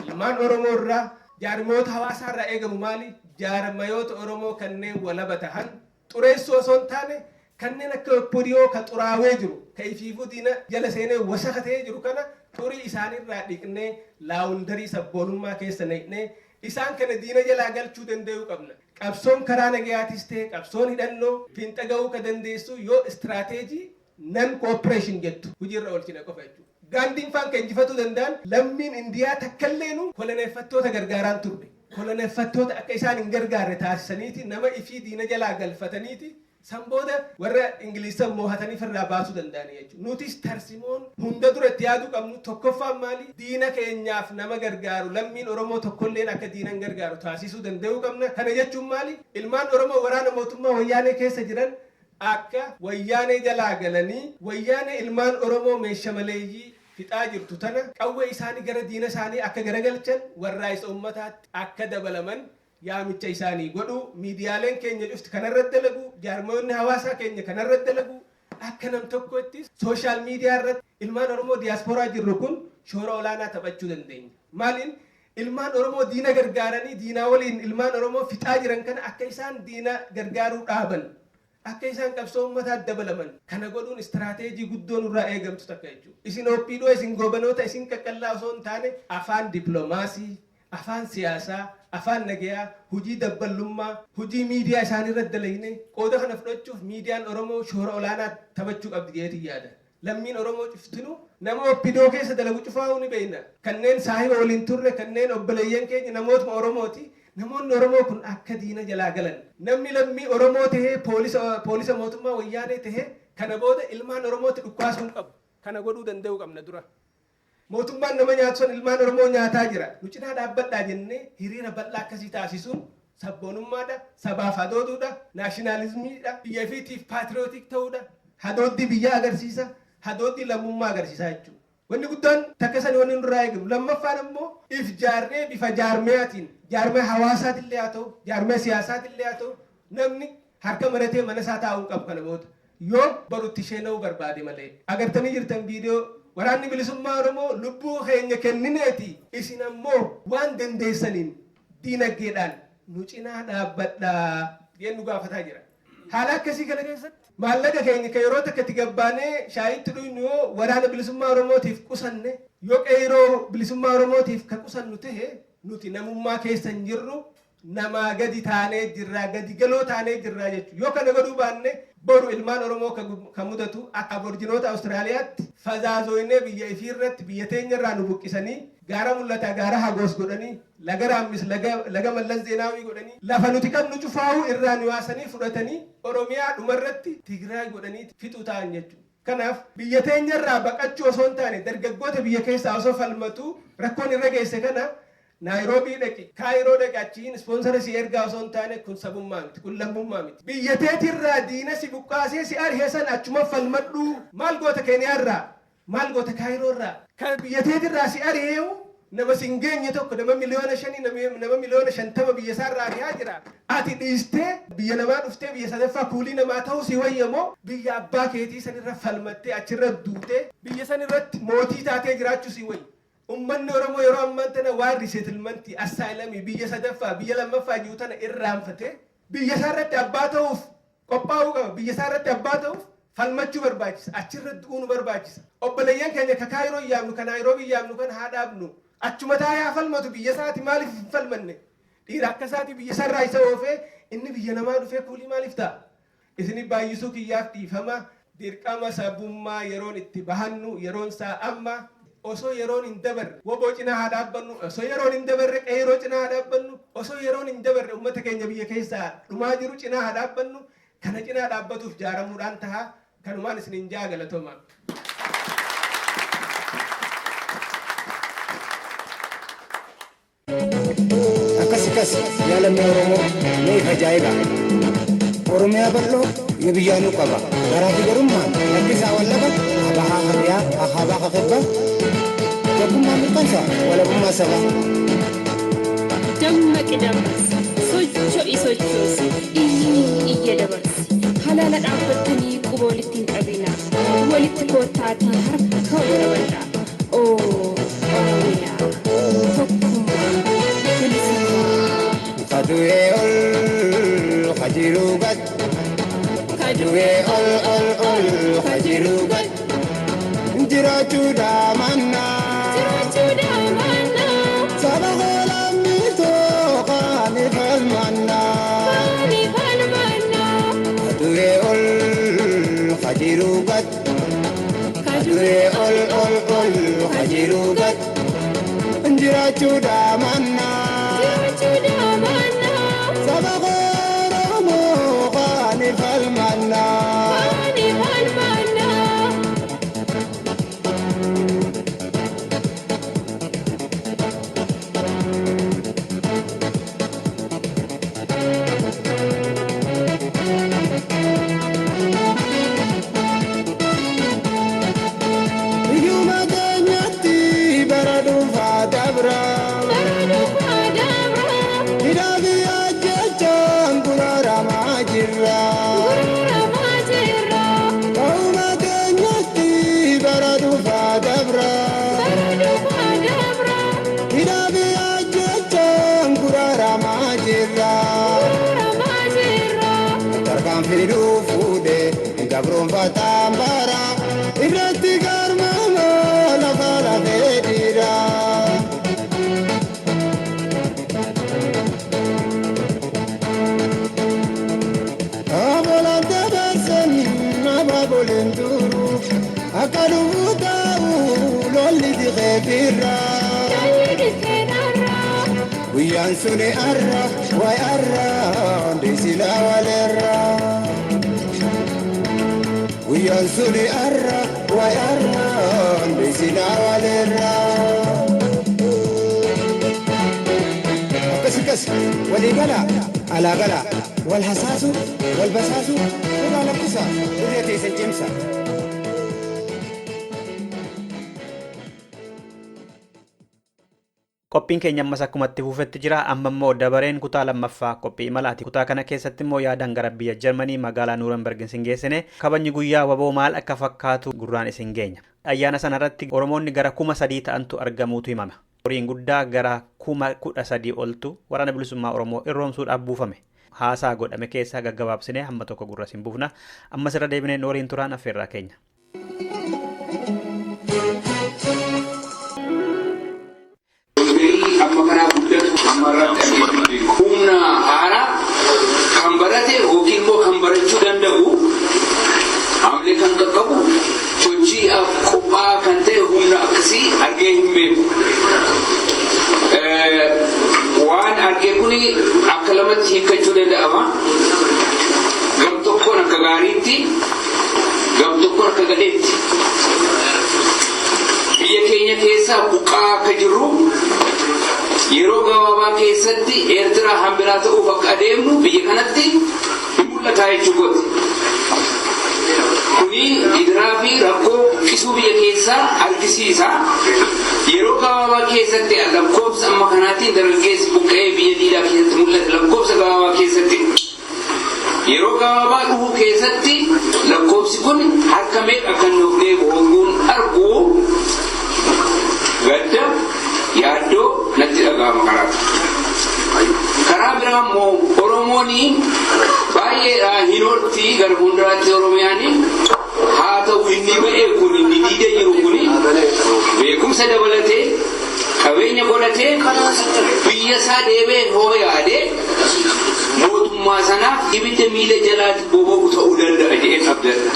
ilmaan Oromoo irraa jaarmayoota hawaasaa irraa eegamu maali? Jaarmayoota Oromoo kanneen walaba tahan xureessuu osoo hin taane kanneen akka OPDO ka xuraawee jiru ka ifiifuu diina jala seenee wasaka ta'ee jiru kana xurii isaanirraa dhiqnee laawundarii sabboonummaa keessa naqnee isaan kana diina jalaa galchuu danda'uu qabna. Qabsoon karaa nagayaatis ta'e qabsoon hidhannoo fiinxa ga'uu ka dandeessu yoo istiraateejii nan koopereeshin jettu hojiirra oolchina qofa jechuudha. Gaandiin faan kan injifatuu danda'an lammiin Indiyaa takkalleenu koloneeffattoota gargaaraan turre. Koloneeffattoota akka isaan hin gargaarre taasisaniiti nama ifii diina jalaa galfataniiti. Sambooda warra Ingiliisan mo'atanii firraa baasuu danda'anii jechuudha. Nutis tarsimoon hunda duratti yaaduu qabnu tokkoffaan maali? Diina keenyaaf nama gargaaru lammiin Oromoo tokkolleen akka diina hin gargaaru taasisuu danda'uu qabna. Kana jechuun maali? Ilmaan Oromoo waraana mootummaa wayyaanee keessa jiran akka wayyaanee jalaa galanii wayyaanee ilmaan Oromoo meeshaa maleeyyii fixaa jirtu tana qawwee isaanii gara diina isaanii akka garagalchan warraa'isa uummataatti akka dabalaman yaamicha isaanii godhu miidiyaaleen keenya cufti kanarratti dalagu jaarmayoonni hawaasaa keenya kanarratti dalagu akka nam tokkotti sooshaal miidiyaa irratti ilmaan Oromoo diyaasporaa jirru kun shoora olaanaa taphachuu dandeenya. Maaliin ilmaan Oromoo diina gargaaranii diinaa waliin ilmaan Oromoo fixaa jiran kana akka isaan diina gargaaruu dhaaban akka isaan qabsoo uummataa dabalaman kana godhuun istiraateejii guddoo nurraa eegamtu takka jechuudha. Isin OPDO isin goobanoota isin qaqqallaa osoo hin taane afaan dippiloomaasii afaan siyaasaa afaan nagayaa hojii dabballummaa hojii miidiyaa isaanii irratti dalagne qooda kana fudhachuuf miidiyaan Oromoo shoora olaanaa taphachuu qabdi jeetii yaada. Lammiin Oromoo cuftinu nama OPDO keessa dalagu cufaa'uu ni beekna. Kanneen saahiba waliin turre kanneen obboleeyyan keenya namootuma Oromooti. Namoonni Oromoo kun akka diina jalaa galan. Namni lammii Oromoo tahee poolisa mootummaa wayyaanee tahee kana booda ilmaan Oromootti dhukkaasuu hin qabu. Kana godhuu danda'uu qabna dura. Mootummaan nama nyaatu sun ilmaan Oromoo nyaataa jira. Nu cinaa dhaabbadhaa jennee hiriira bal'aa akkasii taasisuun sabboonummaadha, sabaaf hadooduudha, naashinaalizimiidha, biyya fiitiif paatirootik ta'uudha. Hadooddii biyya agarsiisa, hadooddii lammummaa agarsiisaa jechuudha. Wanni guddaan takka sanii wanni nurraa eegamu. Lammaffaan immoo if jaarree bifa jaarmeyaatiin, jaarmee hawaasaatillee haa ta'u, jaarmee siyaasaatillee haa ta'u, namni harka maratee mana isaa taa'uu qabu kana booda. Yoo barutti isheena'uu barbaade malee. Agartanii jirtan viidiyoo waraanni bilisummaa Oromoo lubbuu keenya kennineeti isin ammoo waan dandeessaniin diinagdeedhaan nu cinaa dhaabbadhaa jennu gaafataa jira. Haala akkasii kana keessatti maallaqa keenya kan yeroo takkatti gabbaanee shaayitti dhuynu yoo waraana bilisummaa Oromootiif qusanne yoo qeeroo bilisummaa Oromootiif kan qusannu tahe nuti namummaa keessa hin jirru namaa gadi taanee jirraa gadi galoo taanee jirraa jechuudha. Yoo kana godhuu baanne boru ilmaan Oromoo kan mudatu akka aborjinoota Awustiraaliyaatti fazaazoynee biyya ifii irratti biyya teenya irraa nu buqqisanii gaara mul'ata gaara Hagos godhanii laga Raammis laga Mallas Zeenaawii godhanii lafa nuti kan nu cufaa'u irraa nu yaasanii fudhatanii Oromiyaa dhumarratti Tigraay godhanii fixuu ta'an jechuudha. Kanaaf biyya teenya irraa baqachuu osoo hin taane dargaggoota biyya keessaa osoo falmatu rakkoon irra geesse kana Nairobi dhaqi Kaayiroo dhaqi achiin ispoonsara si ergaa osoo hin taane kun sabummaa miti kun lammummaa miti. Biyya teetirraa diina si buqqaasee si ari'ee san achuma falmadhu maal goota Keeniyaarraa maal goota Kaayiroorraa kan biyya teetirraa si ari'ee nama si hin geenye tokko nama miliyoona 5 nama miliyoona 50 biyya isaarraa ari'aa jira. Ati dhiistee biyya namaa dhuftee biyya sadaffaa kuulii namaa ta'uu si wayyamoo biyya abbaa keetii sanirra falmattee achirra duutee biyya sanirratti mootii taatee jiraachuu si wayya. Ummanni Oromoo yeroo ammaan tana waan riseetilmantii assaayilamii biyya sadaffaa biyya lammaffaa jiru tana irraanfatee biyya isaarratti abbaa ta'uuf qophaa'uu qaba. Biyya isaarratti abbaa ta'uuf falmachuu barbaachisa. Achirra du'uu nu barbaachisa. Obboleeyyan keenya ka Kaayiroo yaamnu ka Naayiroobii yaamnu kan haa dhaabnu. Achuma taayaa falmatu biyya isaati maaliif hin falmanne? Dhiira akka isaati biyya sarraa isa oofee inni biyya namaa dhufee kuulii maaliif ta'a? Isini baay'isuu kiyyaaf dhiifama dirqama sabummaa yeroon itti bahannu yeroon isaa amma. Osoo yeroon hin dabarre woboo cinaa haa dhaabbannu osoo yeroon hin dabarre qeeroo cinaa haa dhaabbannu osoo yeroon hin dabarre uummata keenya biyya keessaa dhumaa jiru cinaa haa dhaabbannu kana cinaa dhaabbatuuf jaaramuudhaan tahaa kanumaan isinin jaa galatooma. Akkas yaalamni Oromoo ni ajaa'iba. Oromiyaa bal'oo yabiyyaanuu qaba. Garaafi garummaan lakkisaa wallaba abahaa hariyaa ahabaa hafebba. Jabummaa mirkansa walabummaa sabaa. Dammaqi dammaqsi socho'i sochoosi iyya dabarsi halaala dhaabbattanii quba walitti hin qabina walitti koottaatii harka wara bal'aa Oromiyaa tokkummaa bilisummaa. Kadu'ee ol kajiruu gad. Kadu'ee ol kajiruu gad. Jiraachuu daamannaa. Saba goolaan miitoo qaani falmannaa. Kadu'ee ol kajiruu gad. Kadu'ee ol kajiruu gad. Jiraachuu daamannaa. Saba Oromoo qaani falmannaa. Gabroon fatambara irratti garmama lafa lafee dhiira. Abolaan dabarsan nama boleen turu akka lubbuu ta'u lolli dhiqee firra. Guyyaan suni arra wayi arra hundi silaa waleerra. Guyyaan suni arra wayi arra hundi silaa waleerra. Akkas walii gala alaa gala wal hasaasu wal basaasu irraa lakkisa irra teessan cimsa. Qophiin keenya ammas akkumatti fufetti jira. Amma immoo dabareen kutaa lammaffaa qophii imalaati. Kutaa kana keessatti immoo yaadaan gara biyya Jarmanii magaalaa Nuurenberg isin geessine. Kabajni guyyaa waboo maal akka fakkaatu gurraan isin geenya. Ayyaana sanarratti Oromoonni gara 3,000 ta'antu argamuutu himama. Horiin guddaa gara 13,000 oltu waraana bilisummaa Oromoo irroomsuudhaaf buufame. Haasaa godhame keessaa gaggabaabsinee hamma tokko gurra isin buufna. Ammas irra deebinee nooriin turaan affeerraa keenya. Humna haaraa kan barate yookiin immoo kan barachuu danda'u hamilee kan qaqqabu sochii qophaa kan ta'e humna akkasii argee hin beeku. Waan argee kuni akka lamatti hiikkachuu danda'ama. Gam tokkoon akka gaariitti, gam tokkoon akka gadheetti. Biyya keenya keessaa buqqaa akka jirru yeroo gabaabaa keessatti Eertiraa hambiraa ta'uuf akka adeemnu biyya kanatti mul'ataa jechuudha. Kuni idiraa fi rakkoo buqqisuu biyya keessaa argisiisa. Yeroo gabaabaa keessatti lakkoofsa amma kanaatiin dargaggeessi buqqa'ee biyya diidaa keessatti mul'ata. Lakkoofsa gabaabaa keessatti yeroo gabaabaa dhufuu keessatti lakkoofsi kun harka meeqa kan nuuf deebi'uun argu gadda yaaddoo natti dhaga'ama karaatu. Karaa biraa immoo Oromoon baay'eedhaan hin hortii gara fuulduraatti Oromiyaan haa ta'u inni ba'ee kun inni diida jiru kun beekumsa dabalatee qabeenya godhatee biyya isaa deebee hoo yaadee mootummaa sanaaf ibidda miila jalaatti boba'u ta'uu danda'a jedhee abdadha.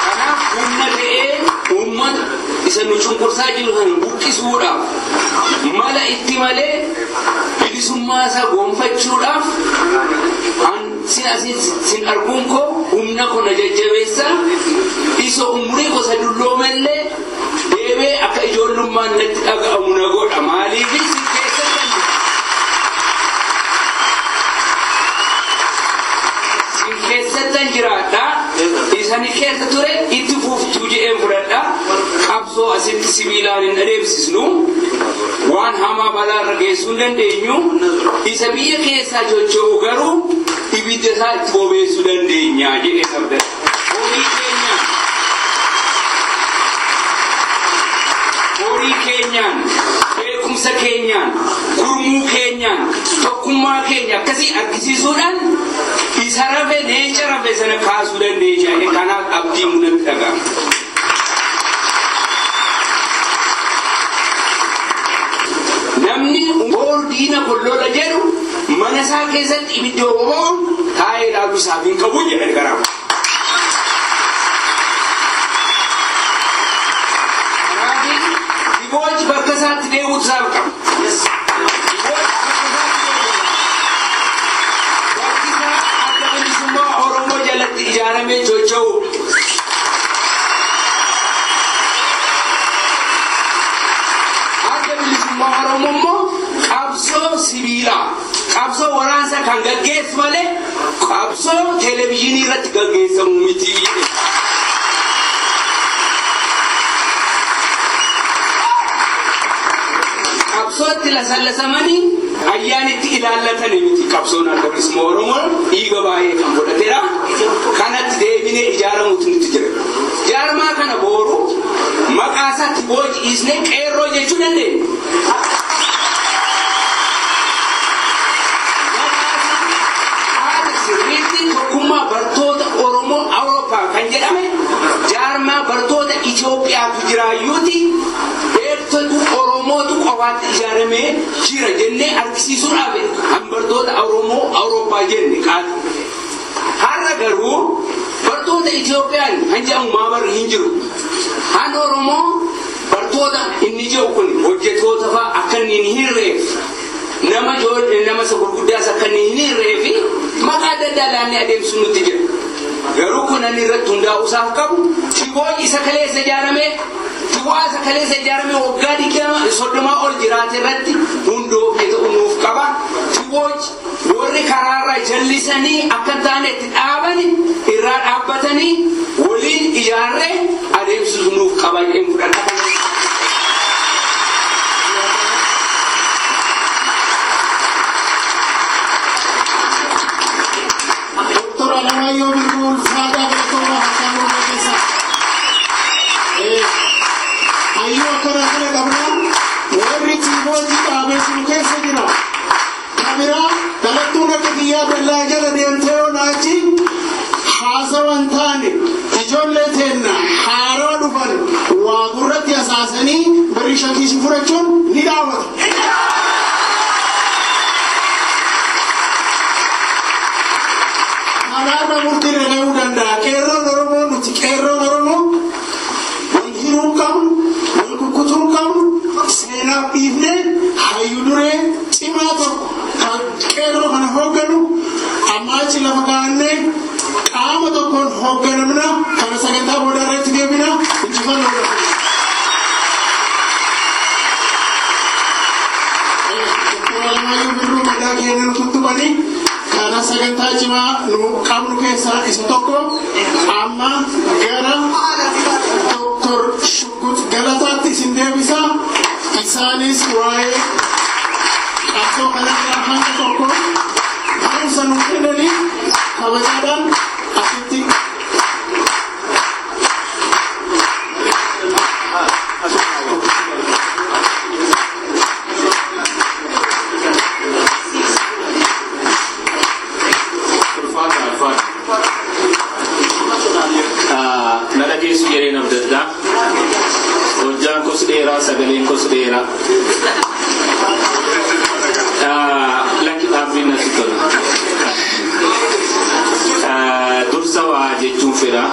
Kanaaf humna ta'ee uummata isa nu cunqursaa jiru sana buqqisuudhaaf mala itti malee bilisummaa isaa gonfachuudhaaf sin arguun koo humna kana jajjabeessa isa umurii gosa dulloomallee deebee akka ijoollummaan natti dhaga'amu na godha. Maaliifis sin keessattan jiraadha. Isani keessa ture itti fuftuu jedheen fudhadha. Qabsoo asitti sibiilaan hin adeemsisnu. Waan hamaa balaarra geessuu hin dandeenyu. Isa biyya keessaa socho'u garuu ibidda isaa itti bobeessuu dandeenya jedhee abdadha. Horii keenyaan, beekumsa keenyaan, gurmuu keenyaan, tokkummaa keenya akkasii argisiisuudhaan isa rafe neecha rafe sana kaasuu dandeenya. Kanaaf abdiin natti dhaga'ama. Namni boor diina kollola jedhu mana isaa keessatti ibidda boba'uun taa'ee ilaaluu isaaf hin qabu jedhan garaama. Dibooj bakka isaatti deemuutu isaaf qaba. Bakki isaa adda bilisummaa Oromoo jalatti ijaaramee socho'u. Adda bilisummaa Oromoo immoo qabsoo sibiilaa, qabsoo waraansa kan gaggeessu malee qabsoo televezyiinii irratti gaggeessamu miti. Qabsootti lasallasamanii ayyaanitti ilaallatanii miti. Qabsoon adda bilisummaa Oromoo dhiiga baay'ee kan godhateera. Kanatti deebinee ijaaramuutu nutti jira. Jaarmaa kana booru maqaa isaatti booji'isnee qeerroo jechuu dandeenya. Tokkummaa bartoota Oromoo Awurooppaa kan jedhame jaarmaa bartoota Itoophiyaatu jiraayyuuti. Beektota Oromootu qofaatti ijaaramee jira jennee argisiisuudhaaf bartoota Oromoo Awurooppaa jenne qaata. Har'a garuu bartoota Itoophiyaan kan jedhamu maabarri hin jiru. Han Oromoo bartoota inni jiru kun hojjettoota fa'a akka inni hin hirreef nama gurguddaas akka inni hin hirreefi maqaa adda addaa laannee adeemsuun nutti jira. Garuu kun inni irratti hundaa'uu isaaf qabu. Tibooj isa kaleessa ijaaramee Tiwaasa kaleessa ijaaramee waggaa 30 ol jiraate irratti hundoofne ta'uu nuuf qaba. Tibooj warri karaarraa jallisanii akka taanetti dhaabani irraa dhaabbatanii waliin ijaarree adeemsisu nuuf qabaayeen fudhata. Yo birul fada bekola hakamo mesa ayo kara kabra wari chiboti abe suke sejira kamera dalatuna kadiya bella jala denteo nachi hasawantane ijolle tenna haro dufan wa gurati asasani barishaki sifurachon nidawat Nama murti rela udanda kerro noromo nuti kerro noromo hirum kam kukutum kam sena ibne hayudure timato kerro kan hoganu amachi lamagane kama to kon hoganamna kana saganta bodare tidebina injifano mayu madagi enen kutubani Karena saganta cuma nu kamu kesa istoko amma gara Dr. Shukut Galatati sinde bisa isanis wae atau kalian hanya toko harus sanuknya dari kawajadan aktif sagaleen kosdeera laki dhaabbiin natti tola dursa waa jechuun fedha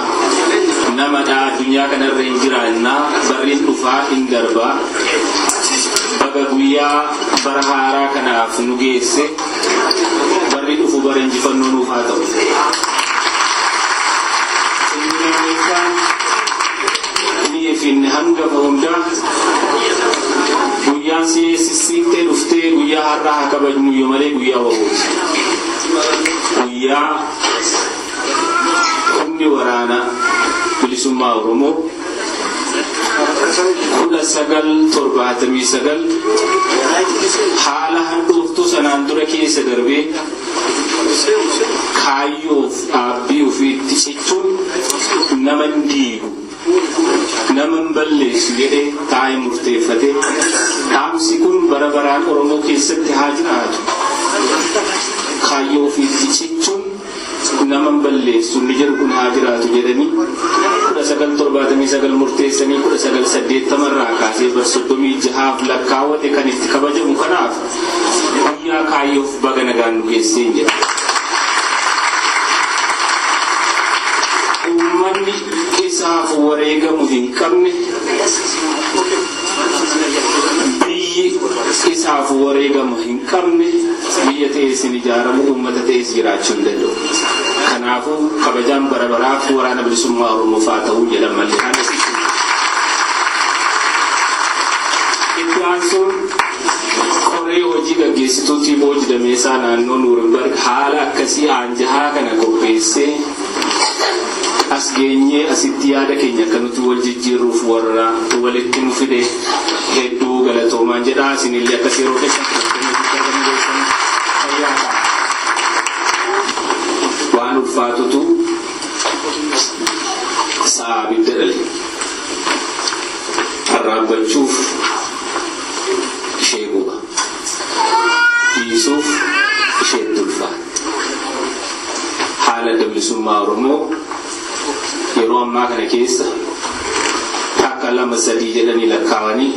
namadha addunyaa kanarra hin jiraannaa barriin dhufaa hin darbaa baga guyyaa bara haaraa kanaaf nu geesse barri dhufu bara injifannoo nuuf haa ta'u fin hanga hunda guyyaan sisiite dhufte guyyaa har'aa kabajnu yoo malee guyyaa wawooti guyyaa humni waraana bilisummaa Oromoo 1979 haala handhuuftuu sanaan dura keessa darbee kaayyoof dhaabbii ofiitti cichuun nama hin diigu naman balleessu jedhee taa'ee murteeffate dhaamsi kun bara baraan Oromoo keessatti haa jiraatu kaayyoo ofiitti cichuun naman balleessu ni jedhu kun haa jiraatu jedhanii 1979 murteessanii 1980 irraa kaasee bara 36 lakkaawwate kan itti kabajamu kanaaf guyyaa kaayyoof baga nagaan nu geessee jedha. Uummanni isaaf wareegamu hin qabne biyyi isaaf wareegamu hin qabne biyya ta'es hin ijaaramu uummata ta'es jiraachuu hin danda'u. Kanaafuu kabajaan bara baraaf waraana bilisummaa Oromoof haa ta'uu jedhan malee itti aansuun koree hojii gaggeessituutii Booj Dameesaa naannoo Nuurenberg haala akkasii aanjahaa kana qopheessee as geenyee asitti yaada keenya akka nuti wal jijjiirruuf warra walitti nu fide hedduu galatoomaan jedhaa isinillee akkas yeroo waan ulfaatutu sa'a abidda dhale arraabbachuuf ishee guba dhiisuuf ishee ulfaata haala bilisummaa Oromoo yeroo ammaa kana keessa takka lama sadii jedhanii lakkaawanii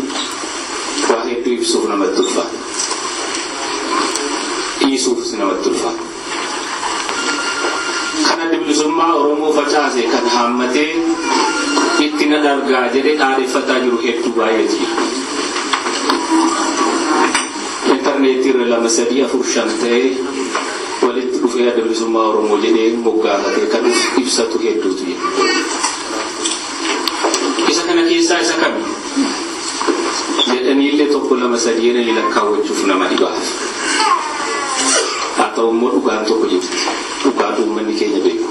waa hedduu ibsuuf namatti ulfaata dhiisuuf namatti ulfaata kana bilisummaa Oromoo facaase kan hammatee itti na dargaa jedhee dhaadeffataa jiru hedduu baay'eetu intarneetii irra lama sadii afur shan ta'ee walitti dhufee bilisummaa Oromoo jedhee moggaafatee kan ibsatu hedduutu jira. Isa kana keessaa isa kami jedhaniillee tokko lama sadii jedhanii lakkaawwachuuf nama dhibaaf. Haa ta'u immoo dhugaan tokko jirti. Dhugaan uummanni keenya beeku.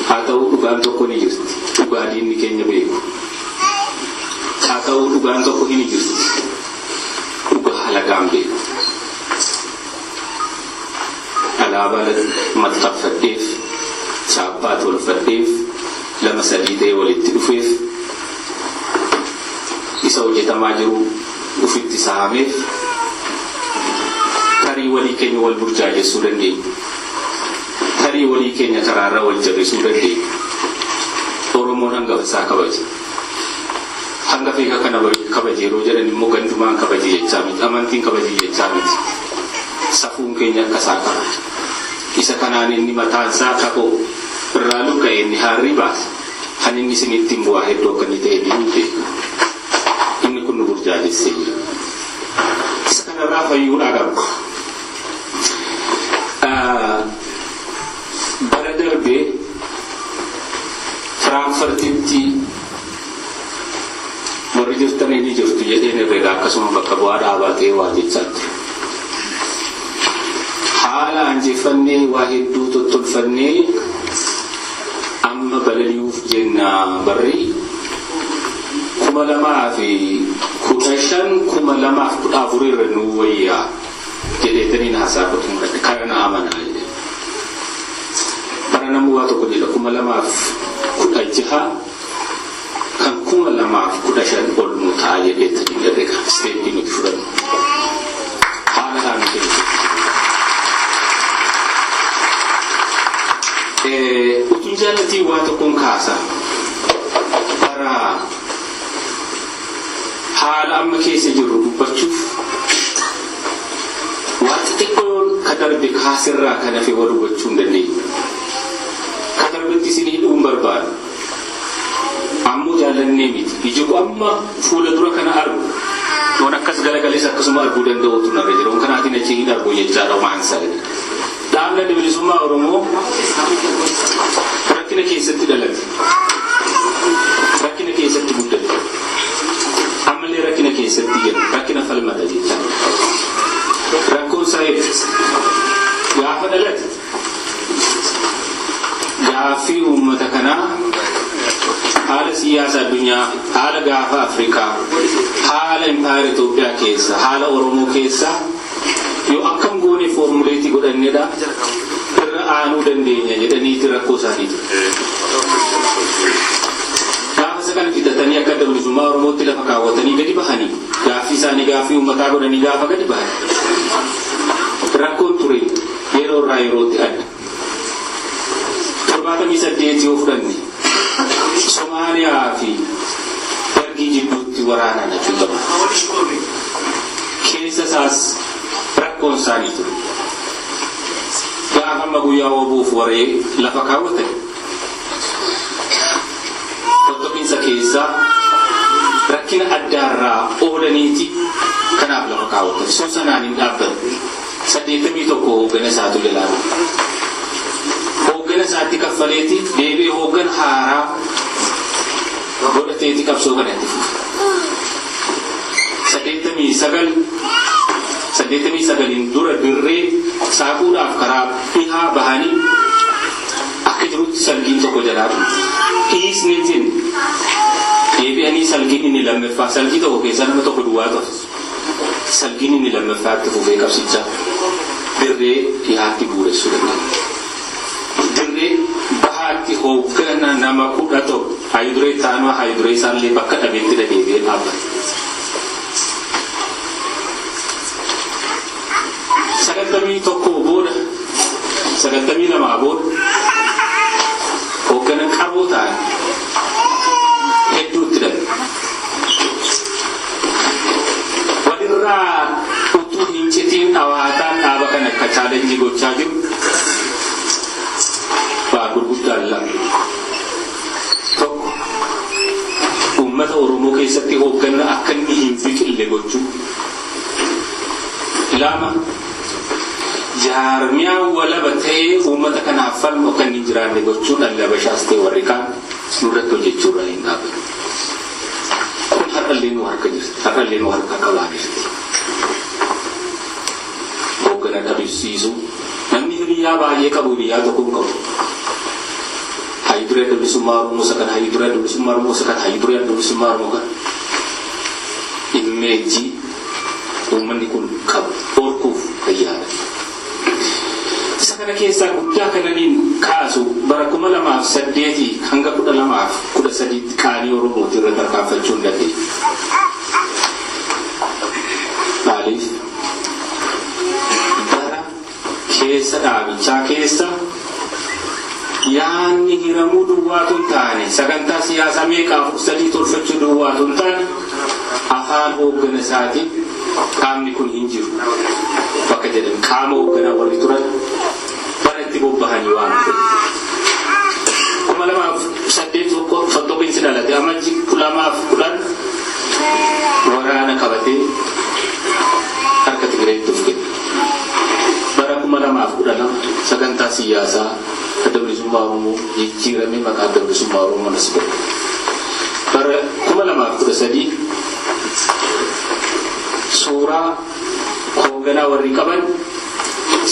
Haa ta'u dhugaan tokko ni jirti. Dhugaa diinni keenya beeku. Haa ta'u dhugaan tokko hin jirti. Dhugaa halagaan beeku. Alaabaa maxxanfadheef, chaappaa tolfadheef, lama sadii ta'e walitti dhufeef, isa hojjetamaa jiru ufitti saameef, tarii walii keenya wal burjaajessuu dandeenya. Tarii walii keenya karaarra wal jabeessuu dandeenya. Oromoon hangafa isaa kabaje. Hangafa eega kana kabaje yeroo jedhan immoo gandumaan kabaje jechaa miti. Amantiin kabaje jechaa miti. Safuun keenya akka isaa qaba. Isa kanaan inni mataan isaa kakoo irraa lukka'e inni haarrii baase. Kan inni isinitti hin bu'aa hedduu akka inni ta'e ni beeka. Inni kun nu burjaajessee jira. Isa kanarraa fayyuudhaa qabu. Bara darbee Firaanfartitti warri jirtanii ni jirtu jedheen herreega akkasuma bakka bu'aa dhaabaa ta'ee waa jechaa ture. Haala anjeffannee waa hedduu tottolfannee amma balali'uuf jenna barri 2015 2014 irra nu wayyaa jedheetanii haasaa qotuun kana na amanaa jedhe. Bara namuu waa tokko jedha 2016 kan 2015 ol nu ta'a jedheetanii herreega isteeppii nuti fudhannu. Haala haala keessa. Utuun jaalatii waa tokkoon kaasa bara haala amma keessa jirru dubbachuuf waa xixiqqoon ka darbe kaasirraa kan hafe wal hubachuu hin dandeenye. Ka darbetti isin hidhuun barbaadu ammoo jaallannee miti. Iji amma fuula dura kana argu yoon akkas galagalees akkasuma arguu danda'uutu narra jira. On kanaatiin achi hin argu jechaadha waan sagale. Dhaabna bilisummaa Oromoo rakkina keessatti dhalate. Rakkina keessatti guddate. Ammallee rakkina keessatti jedhu rakkina falmata jecha. Rakkoon isaa gaafa dhalate gaaffii uummata kanaa haala siyaasa addunyaa, haala gaafa Afrikaa, haala impaayera Itoophiyaa keessa, haala Oromoo keessa yoo akkam goone formuleetii godhannedha irra aanuu dandeenya jedhaniiti rakkoo isaaniitu. Gaafa isa kana fixatanii akka adda bilisummaa Oromootti lafa kaawwatanii gadi bahanii gaaffii isaanii gaaffii uummataa godhanii gaafa gadi bahanii rakkoon ture yeroo irraa yerootti adda. 78 yoo fudhanne Somaaliyaa fi Dargii jidduutti waraanaan achuutama. Keessa isaas rakkoon isaanii ture. Gaafa amma guyyaa oobuuf waree lafa kaawwatan tokkofiinsa keessaa rakkina addaarraa oolaniiti kanaaf lafa kaawwatan. Sun sanaan hin dhaabbatu. 81 hooggana isaatu jalaalu. Hooggana isaatti kaffaleeti deebi'ee hooggana haaraa godhateeti qabsoo kanatti fufe. 89 dura dirree saaquudhaaf karaa dhihaa bahanii akka jirutti salgiin tokko jalaa ture. Dhiisni jenne deebi'anii salgiin inni lammaffaa salgii tokko keessaa nama tokko duwwaa ture. Salgiin inni lammaffaatti fufee qabsichaa dirree dhihaatti buuressuu danda'a. Dirree bahaatti hooggana nama 11 haayiduree taanuu haayiduree isaallee bakka dhabeetti deebi'ee dhaabbata. 91 booda 92 booda hooggana qaroo ta'an hedduutti dhabe. Walirraa utuu hin citiin dhawaataan dhaaba kan akka chaalenjii gochaa jiru waa gurguddaan lama. Tokko uummata Oromoo keessatti hoogganna akka inni hin biqille gochuu. Lama jaarmiyaa walaba ta'ee uummata kanaaf falmu akka inni jiraanne gochuu dhallabashaas ta'e warri kaan nurratti hojjechuurraa hin dhaabbatu. Kun har'allee nu harka jirti. Har'allee nu harka qabaa jirti. kana dhabsiisu namni hiriyaa baay'ee qabu biyyaa tokko qabu. Hayyiduree bilisummaa Oromoo sakan hayyiduree bilisummaa Oromoo sakan hayyiduree bilisummaa Oromoo kan immeejii uummanni kun qabu orkuuf fayyaada. Isa kana keessaa guddaa kananiin kaasu bara 2008 hanga 2013 qaanii Oromooti irra tarkaanfachuu hin dandeenye. Maaliif? Bara keessa dhaabichaa keessa yaanni hiramuu duwwaatu hin taane sagantaa siyaasaa meeqaaf sadii tolfachuu duwwaatu hin taane afaan hooggana isaatiin qaamni kun hin jiru bakka jedhan qaama hoogganaa warri turan bara itti bobbahanii waan ta'e 2008 fottoqiinsi dhalate amajji 2010 waraana qabatee harka Tigireetti of kenne bara 2012 sagantaa siyaasaa adda bilisummaa Oromoo jijjiiramee maqaa adda bilisummaa Oromoo nas godhe bara 2013 suuraa hoogganaa warri qaban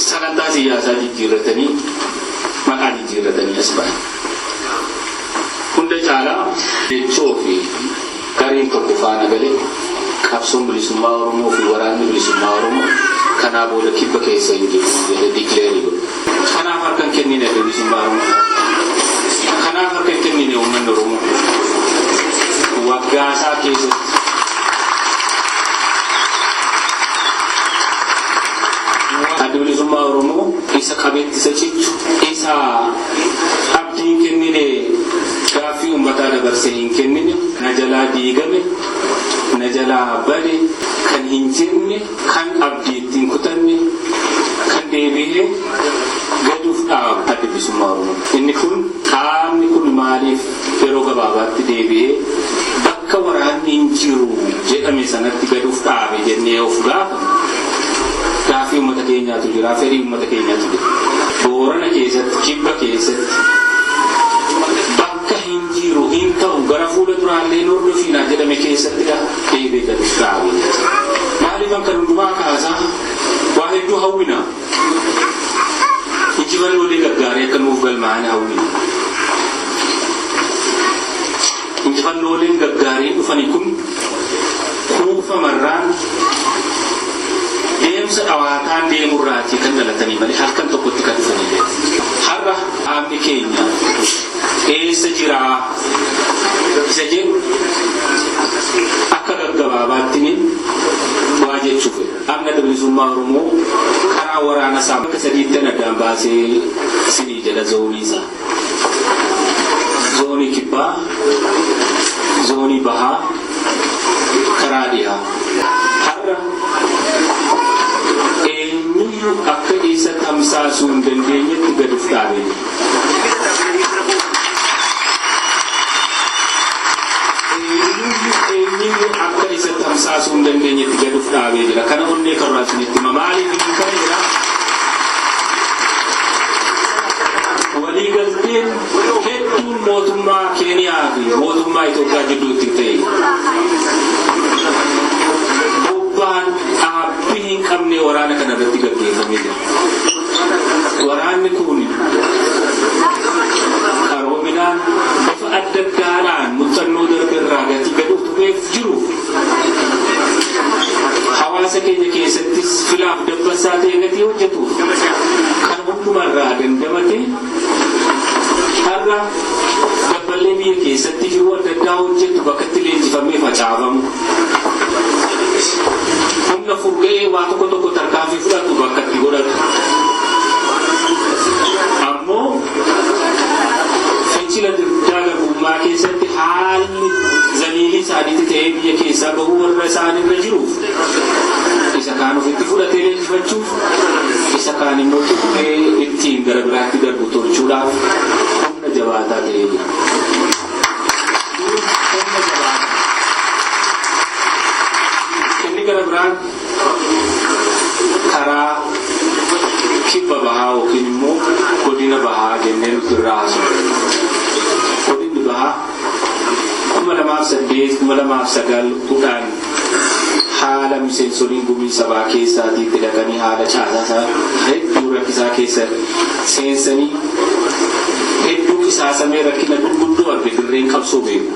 sagantaa siyaasaa jijjiirratanii maqaa jijjiirratanii as ba'an hunda caalaa jechoo fi gariin tokko faana galee qabsoon bilisummaa Oromoo fi waraanni bilisummaa Oromoo kanaa booda kibba keessa hin jiru jedhe dikileerii godhe. Kanaaf harka hin kennine bilisummaa Oromoo. Kanaaf harka hin kennine uummanni Oromoo. Waggaasaa keessatti adda bilisummaa Oromoo isa qabeetti isa cichu isa abdii hin kennine gaaffii uummataa dabarsee hin kennine na jalaa diigame na jalaa bade kan hin jenne kan abdii ittiin kutanne kan deebi'ee gaduuf dhaabu adda bilisummaa Oromoo. Inni kun qaamni kun maaliif yeroo gabaabaatti deebi'ee bakka waraanni hin jiru jedhame sanatti gaduuf dhaabe jennee of gaafa gaaffii uummata keenyaatu jira fedhii uummata keenyaatu jira. Boorana keessatti kibba keessatti bakka hin jiru hin ta'u gara fuula duraallee hordofiinaa jedhame keessatti deebi'ee gaduuf dhaabe. Maaliif kan hundumaa kaasaa waa hedduu hawwina. Injifannoolee gaggaarii akka nuuf galmaa'an hawwina. Injifannooleen gaggaarii dhufanii kun kuufamarraan deemsa dhawaataan deemurraatii kan dhalatanii malee halkan tokkotti kan dhufanidha. Har'a dhaabni keenya eessa jiraa isa jedhu akka gaggabaabaatti waa jechuuf dhaabni adda bilisummaa Oromoo karaa waraana isaa bakka sadiitti addaan baasee sinii jedha zoonii isaa. Zoonii kibbaa, zoonii bahaa, karaa dhihaa. Har'a eenyuyyuu akka isa tamsaasuu hin dandeenyetti gaduuf dhaabee. Eenyuyyuu akka isa tamsaasuu hin dandeenyetti gaduuf dhaabee jira. Kana onnee karraa isinitti maaliif hin kana jira? Waliigalteen hedduun mootummaa Keeniyaa fi mootummaa Itoophiyaa gidduutti ta'e. Bobbaan dhaabbii hin qabne waraana kana irratti gaggeeffamee jira. Waraanni kun qaroominaan bifa adda addaadhaan muuxannoo darbe irraa gatii gaduuf tureef jiru. Hawaasa keenya keessattis filaaf dabbasaa ta'e gatii hojjetuuf kan hundumarraa dandamatee har'a dabballee biyya keessatti jiru adda addaa hojjetu bakka itti leenjifamee facaafamu. Humna furga'ee waa tokko tokko tarkaanfii fudhatu bakka itti godhatu. Ammoo fincila dagagummaa keessatti haalli zaliilii isaaniitti ta'ee biyya keessaa bahuu warra isaanirra jiruuf isa kaan ofitti fudhatee leenjifachuuf isa kaan immoo tuqee ittiin gara biraatti darbu tolchuudhaaf humna jabaataa ta'ee jira. Inni gara biraan karaa kibba bahaa yookiin immoo godina bahaa jennee nuti irraa haasofna. Godinni bahaa 2008 2009 haala miseensoliin gumii sabaa keessaatiitti dhaqanii haala caasaa hedduu rakkisaa keessa seensanii hedduu qisaasamee rakkina gurguddoo arge dirreen qabsoo beeku.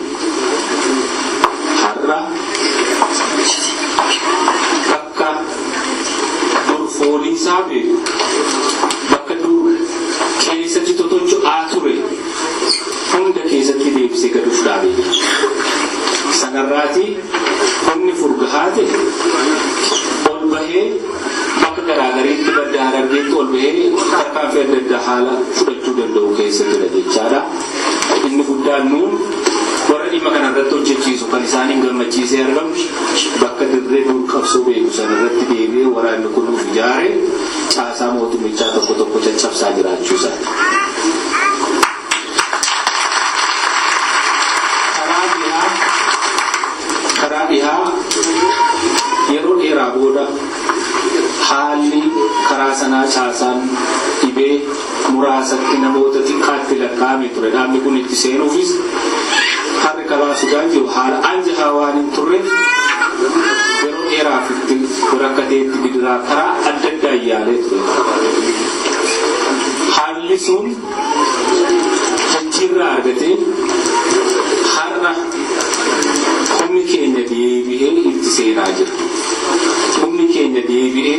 Har'a bakka dur foolii isaa beeku bakka dur keessatti totocho'aa ture hunda keessatti deebisee gaduuf dhaabee sanarraati humni furgahaate ol bahee bakka garaagariitti badda Harargeetti ol bahee tarkaanfii adda addaa haala fudhachuu danda'u keessattidha jechaadha. Inni guddaan nuun warra dhimma kanarratti hojjechiisu kan isaaniin gammachiisee argamu bakka dirree dur qabsoo beeku sanarratti deebi'ee waraanni kun nuuf ijaare caasaa mootummichaa tokko tokko caccabsaa jiraachuu isaati. Karaa dhihaa yeroo dheeraa booda haalli karaa sanaa caasaan dhibee muraasatti namoota xiqqaatti lakkaa'ame ture. Dhaabni kun itti seenuufis harri karaa Sudaan jiru haala anjahaa waan hin turre yeroo dheeraaf itti rakkateetti bidiraa karaa adda addaa iyyaalee ture. Haalli sun jijjiirraa argatee har'a humni keenya deebi'ee itti seenaa jira. Humni keenya deebi'ee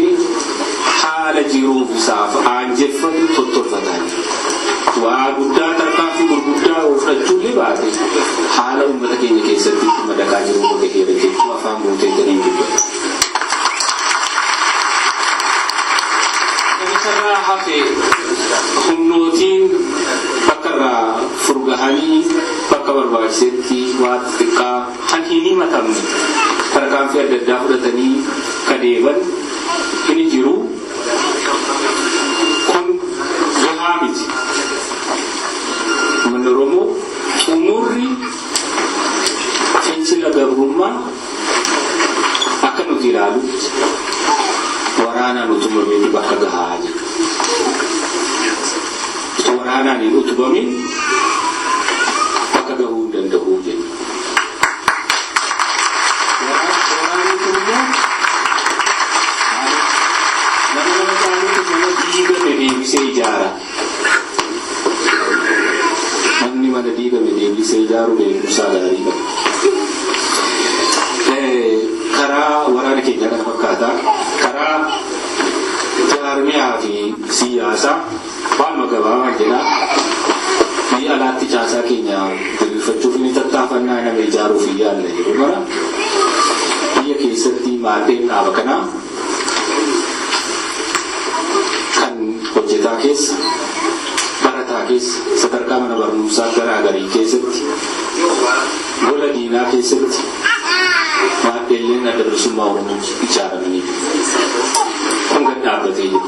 haala jiruuf isaaf aanjeffatu tottolfataa jira. Waa guddaa tarkaanfii gurguddaa fudhachuullee baate haala uummata keenya keessatti itti madakaa jiru bakka heera jechuu afaan guutee galiin dubbata. Kan isarraa hafe humnootiin bakka irraa furgahanii bakka barbaachisetti waa xixiqqaa kan hin himatamne tarkaanfii adda addaa fudhatanii kadeeban inni jiru kun gahaa miti. Uummanni Oromoo umurri fincila gabrummaa akka nuti ilaalutti waraanaan utubameeti bakka gahaa jira. Waraanaan hin utubamin bakka gahuu hin danda'u jenna. Waraanni kun immoo nama caalutti mana diigame deebisee ijaara. Namni mana diigame deebisee ijaaru beekumsaa gaarii qaba. Karaa waraana keenya kana fakkaata. Karaa jaarmiyaa fi siyaasaa waan gabaabaa jedha. Biyya alaatti caasaa keenya diriirfachuuf inni tattaafannaa nama ijaaruuf hin yaalle yeroo mara biyya keessatti maaddeen dhaaba kanaa kan hojjetaa keessa barataa keessa sadarkaa mana barumsaa garaagarii keessatti gola diinaa keessatti maaddeelleen adda bilisummaa Oromoo ijaaramanii kun gad dhaabbatee jiru.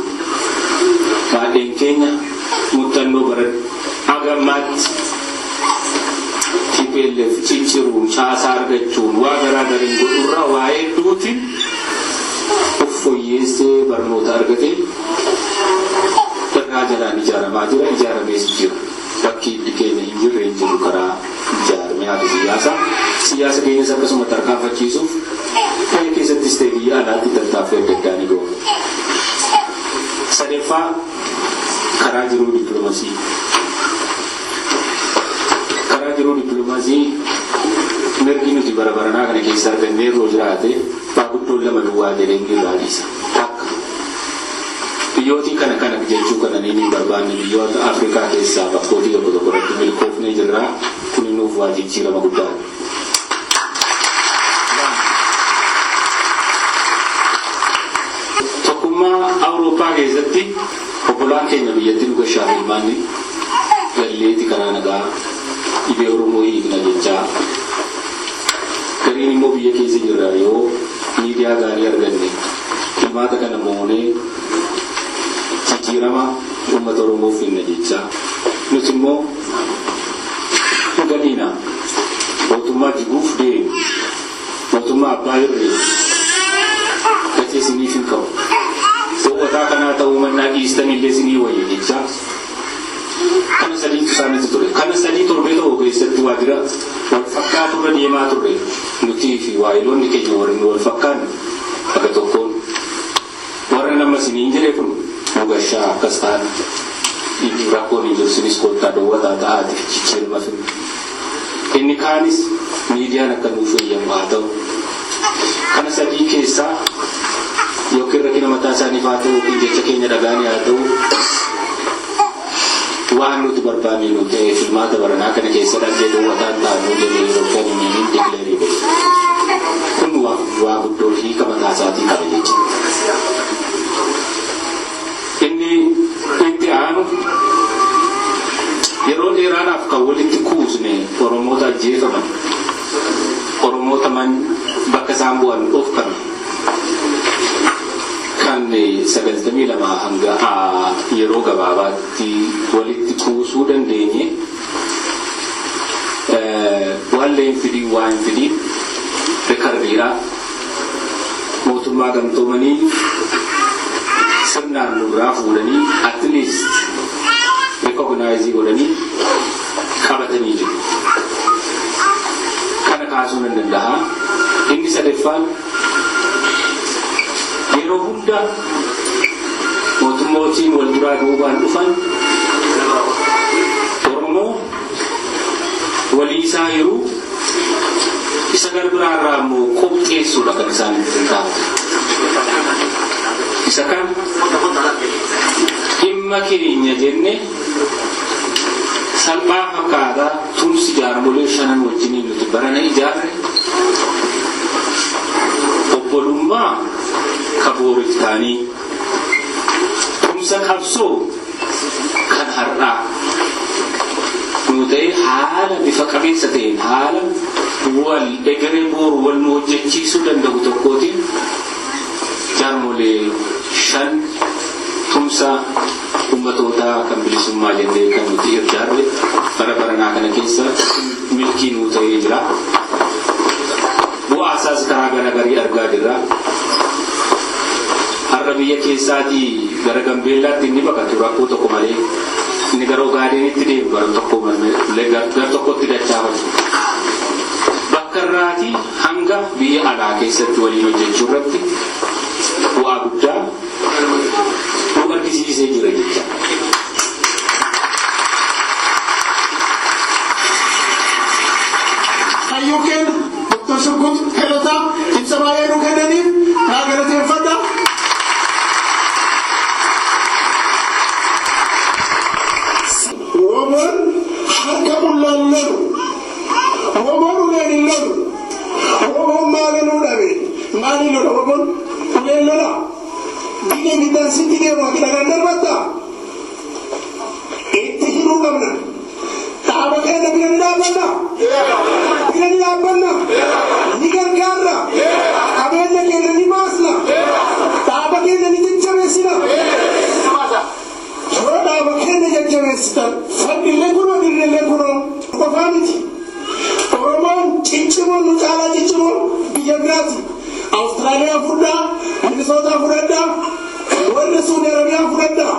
Maaddeen keenya muuxannoo baran agammaatti TPLF cicciruun caasaa argachuun waa garaagariin godhurraa waa hedduutiin of fooyyeessee barnoota argatee irraa jalaan ijaaramaa jira. Ijaaramees jira. Bakki itti keenya hin jirre hin jiru karaa ijaarame haala siyaasa keenyas akkasuma tarkaanfachiisuuf biyya keessattis ta'e biyya alaatti tattaaffii adda addaa ni goona. Sadeeffaa karaa jiruu dippiloomaasii. Karaa jiruu dippiloomaasii mirgi nuti bara baranaa kana keessa argannee yeroo jiraate baaguddoon lama duwwaa jedhee irraa dhiisa. Takka biyyooti kana jechuu kana ni barbaanne biyyoota Afrikaa keessaa bakkootii tokko tokko irratti milkoofnee jirra. Kun nuuf waa jijjiirama guddaa. Tokkummaa Awurooppaa keessatti obbolaan keenya biyyatti nu gashaa ilmaanni galleeti karaa nagaa dhibee Oromoo hiikna jechaa gariin immoo biyya keessa jirra yoo miidiyaa gaarii arganne ilmaata kana moonee jijjiirama uummata Oromoo finna jechaa nuti immoo nu gadiina mootummaa jiguuf deemu mootummaa abbaa irree gatii isiniif hin qabu. Soqotaa kanaa ta'uu mannaa dhiistan illee isinii wayya jechaa kana sadiitu isaanitti ture. Kana sadii torbee ta'uu keessatti waajjira wal fakkaatu irra deemaa turre nutii fi waayiloonni keenya warri wal fakkaanne akka tokkoon warra nama siniin jedhe kun mugashaa akkas ta'an rakkoon hin jiru sinis kottaa dawwataa ta'aati jijjiirama fi inni kaanis miidiyaan akka nuuf eeyyamu haa ta'u kana sadii keessaa yookiin rakkina mataa isaaniif haa ta'u yookiin jecha keenya dhagaanii haa ta'u waan nuti barbaanne nu ta'e filmaata baranaa kana keessa dhaqee dawwataan ta'anuu jedhee yookaan hin dikileerii kun waa guddoo hiika mataa isaatii qaba jechuudha. Inni itti aanu yeroo dheeraadhaaf kan walitti kuusne Oromoota ajjeefaman Oromoota bakka isaan bu'an dhofkan kan 92 hanga yeroo gabaabaatti walitti kuusuu dandeenye waan leen fidii waan fidii rikardiidhaa mootummaa gamtoomanii sirnaan nurraa fuudhanii at least recognize godhanii qabatanii jiru. Kana kaasuu nan danda'a. Inni sadaffaan yeroo hunda mootummootiin wal duraa duubaan dhufan Oromoo walii isaa yeroo isa garbiraarraa immoo qopheessuudha kan isaan ittiin taa'u. Isa kan dhimma keenya jenne salphaa fakkaataa tumsi jaarmolee shanan wajjiniin nuti barana ijaarre obbolummaa kaboorit ta'anii tumsa qabsoo kan har'aa nu ta'e haala bifa qabeessa ta'een haala wal egeree booru wal nu hojjechiisuu danda'u tokkootiin jaarmolee shan tumsa ummatootaa kan bilisummaa jennee kan nuti ijaarre bara baranaa kana keessa milkii nuu ta'ee jira. Bu'aa isaas karaa garagarii argaa jirra. Har'a biyya keessaatii gara Gambeellaatti inni baqatu rakkoo tokko malee inni gara Ogaadeenitti deemu gara tokkotti dachaafatu. Bakka irraatii hanga biyya alaa keessatti waliin hojjechuu irratti bu'aa guddaa nu argisiisee jira jecha. Hayyuukeen Dr. Shukut Helataa ibsa baay'ee nu kennaniif naa galateeffadha. Oromoon harka bullaan lolu, Oromoon uleen hin lolu, Oromoon maalanuu dhabe, maaliin lola Oromoon uleen lola. Biyya biddaan sitti deemu akka dhagaan darbatta. Itti hidhuu qabna. Dhaaba keenya bira ni dhaabbanna. Bira ni dhaabbanna. Ni gargaarra. Qabeenya keenya ni baasna. Dhaaba keenya ni jajjabeessina. Yoo dhaaba keenya jajjabeessitan fadhillee kunoo dirrellee kunoo qofaa miti. Oromoon ciccimoon nu caalaa ciccimoon biyya biraati. Awustiraaliyaa fudhaa, Minisootaa fudhadhaa, warra Suudi Arabiyaa fudhadhaa.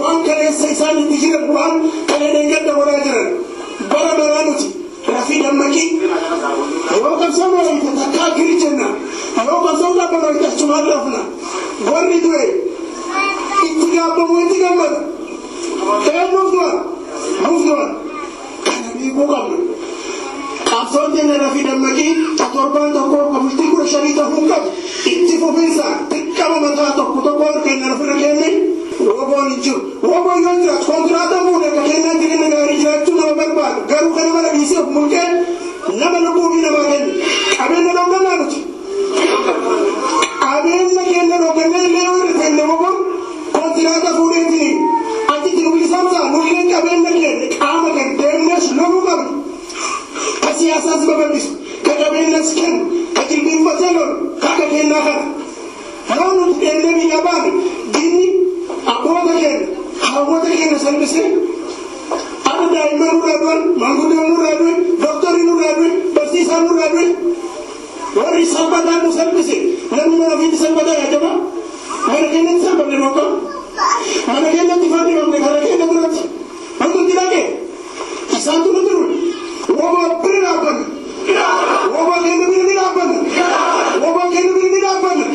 Waan kaleessa isaan itti jiran waan kaleen gadda godhaa jiran. Bara baraa nuti rafii dammaqii. Yoo qabsoo moo'ite takkaa giri jenna. Yoo qabsoo qabbanoo itti achumaan rafna. Warri du'e itti gaabbamu itti gammada. Ta'ee nuuf du'a. Kana beekuu qabna. Qabsoon keenya rafii dammaqii torbaan tokko bultii 15 ta'uu qabu. Itti fufiinsa xiqqama mataa tokko keenya rafirra kenne Oromoon hin jiru. Oromoon yoo jiraatu kontiraata fuudhee akka kennaa jireenya gaarii jiraachuu nama barbaadu. Garuu kana mala dhiisee of mulqee nama lubbuu namaa kenna. Qabeenya dhoogannaa nuti. Qabeenya keenya dhoogannaa illee yoo irra kenne Oromoon kontiraata fuudheetiin achitti nu bilisaamsaa nullee qabeenya keenya qaama kan deemnees loluu qabna. Ka siyaasaas babal'isu, ka qabeenyas kennu, ka jilbiinfatee lolu, ka kennaa kana. Yoo nuti deemnee biyya baane diinni abboota keenya, hawwata keenya salphisee akka daa'imman nurraa du'an, maanguddoo nurraa du'e, dooktarii nurraa du'e, barsiisaan nurraa du'e. Warri salphataan nu salphise namni mana ofiitti salphataa yaadama. Mana keenyatti salphanne dhooqa. Mana keenyatti fannifamne karaa keenya duratti. Wantooti dhaqee isaantu nu jiru. Woobaa bira dhaabbanna. Woobaa keenya bira ni dhaabbanna. Woobaa keenya bira ni dhaabbanna.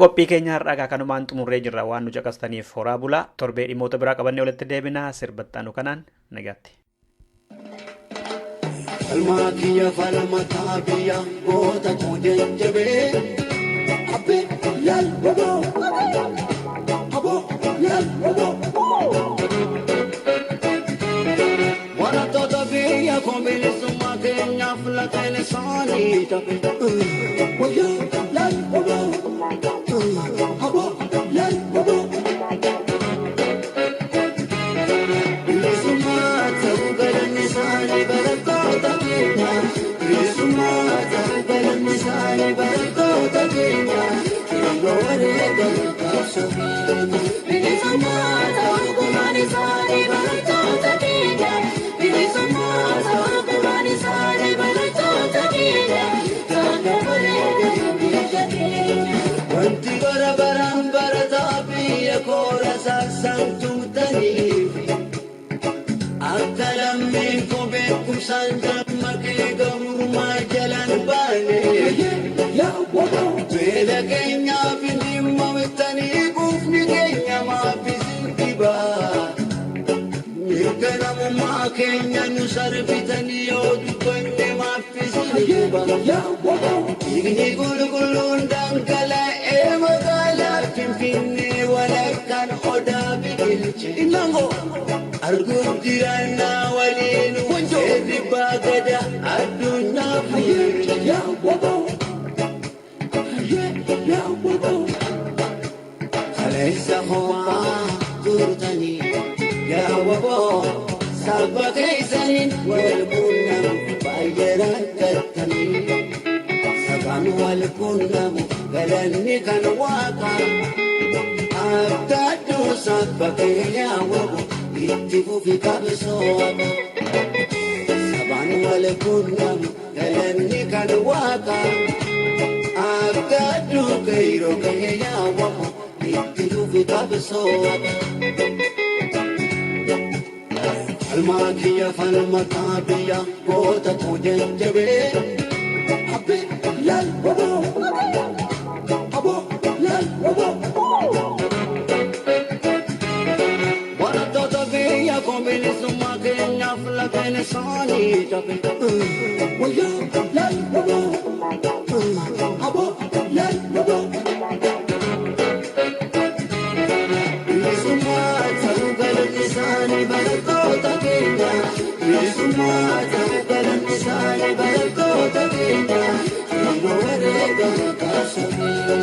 Qophii keenya har'aa kanumaan xumurree jirra. Waan nu caqastaniif horaa bulaa. Torbee dhimmoota biraa qabannee walitti deebinaa. Sirbattaanu kanaan nagaatti. Almaakiyya falmataa biyya goota jajjabee abbee yaal boboo aboo yaal boboo wantoota biyya bilisummaa keenyaaf lateen isaanii tafe wayyaa yaal boboo aboo yaal boboo bilisummaa ta'uu galanni isaanii barattoota keenya bilisummaa ta'uu galanni isaanii barattoota keenya yeroo wareegamu qabsoofne bilisummaa ta'uu galanni isaanii barattoota keenya bilisummaa ta'uu galanni isaanii barattoota keenya yeroo wareegamu biyya keenya wanti bara baraan barataa biyya koora saasaan tumtaniif akka lammiin koo beekumsaan dammaqee gabrummaa jalaan baane beela keenyaaf dhimma wittanii quufni keenya maaffisin dhibaa mirga namummaa keenya nu sarbitanii yoo dubbanne maaffisin dhibaa dhiigni qulqulluun dhangala'ee magaalaa Finfinnee walakkaan odaa biqilche arguddirana waliin seerri baagada addunyaa fuudhe kaleessa homaa turtanii yaa waboo saba keessaniin wal quunnamu baay'ee rakkattanii sabaan wal quunnamu galanni kan waaqaa abdaaddu saba keenyaa waboo itti fufi qabsoota sabaan wal quunnamu galanni kan waaqaa abdaaddu kayroo keenyaa waboo itti fufi qabsoota almaakiyya falmataa biyya goota jajjabee abbee yaal waboo aboo yaal waboo bilisummaa keenyaaf lateen isaanii tafe wayyaa yaal waboo aboo yaal waboo bilisummaa ta'uu galanni isaanii barattoota keenya bilisummaa ta'uu galanni isaanii barattoota keenya yeroo wareegamu qabsoofne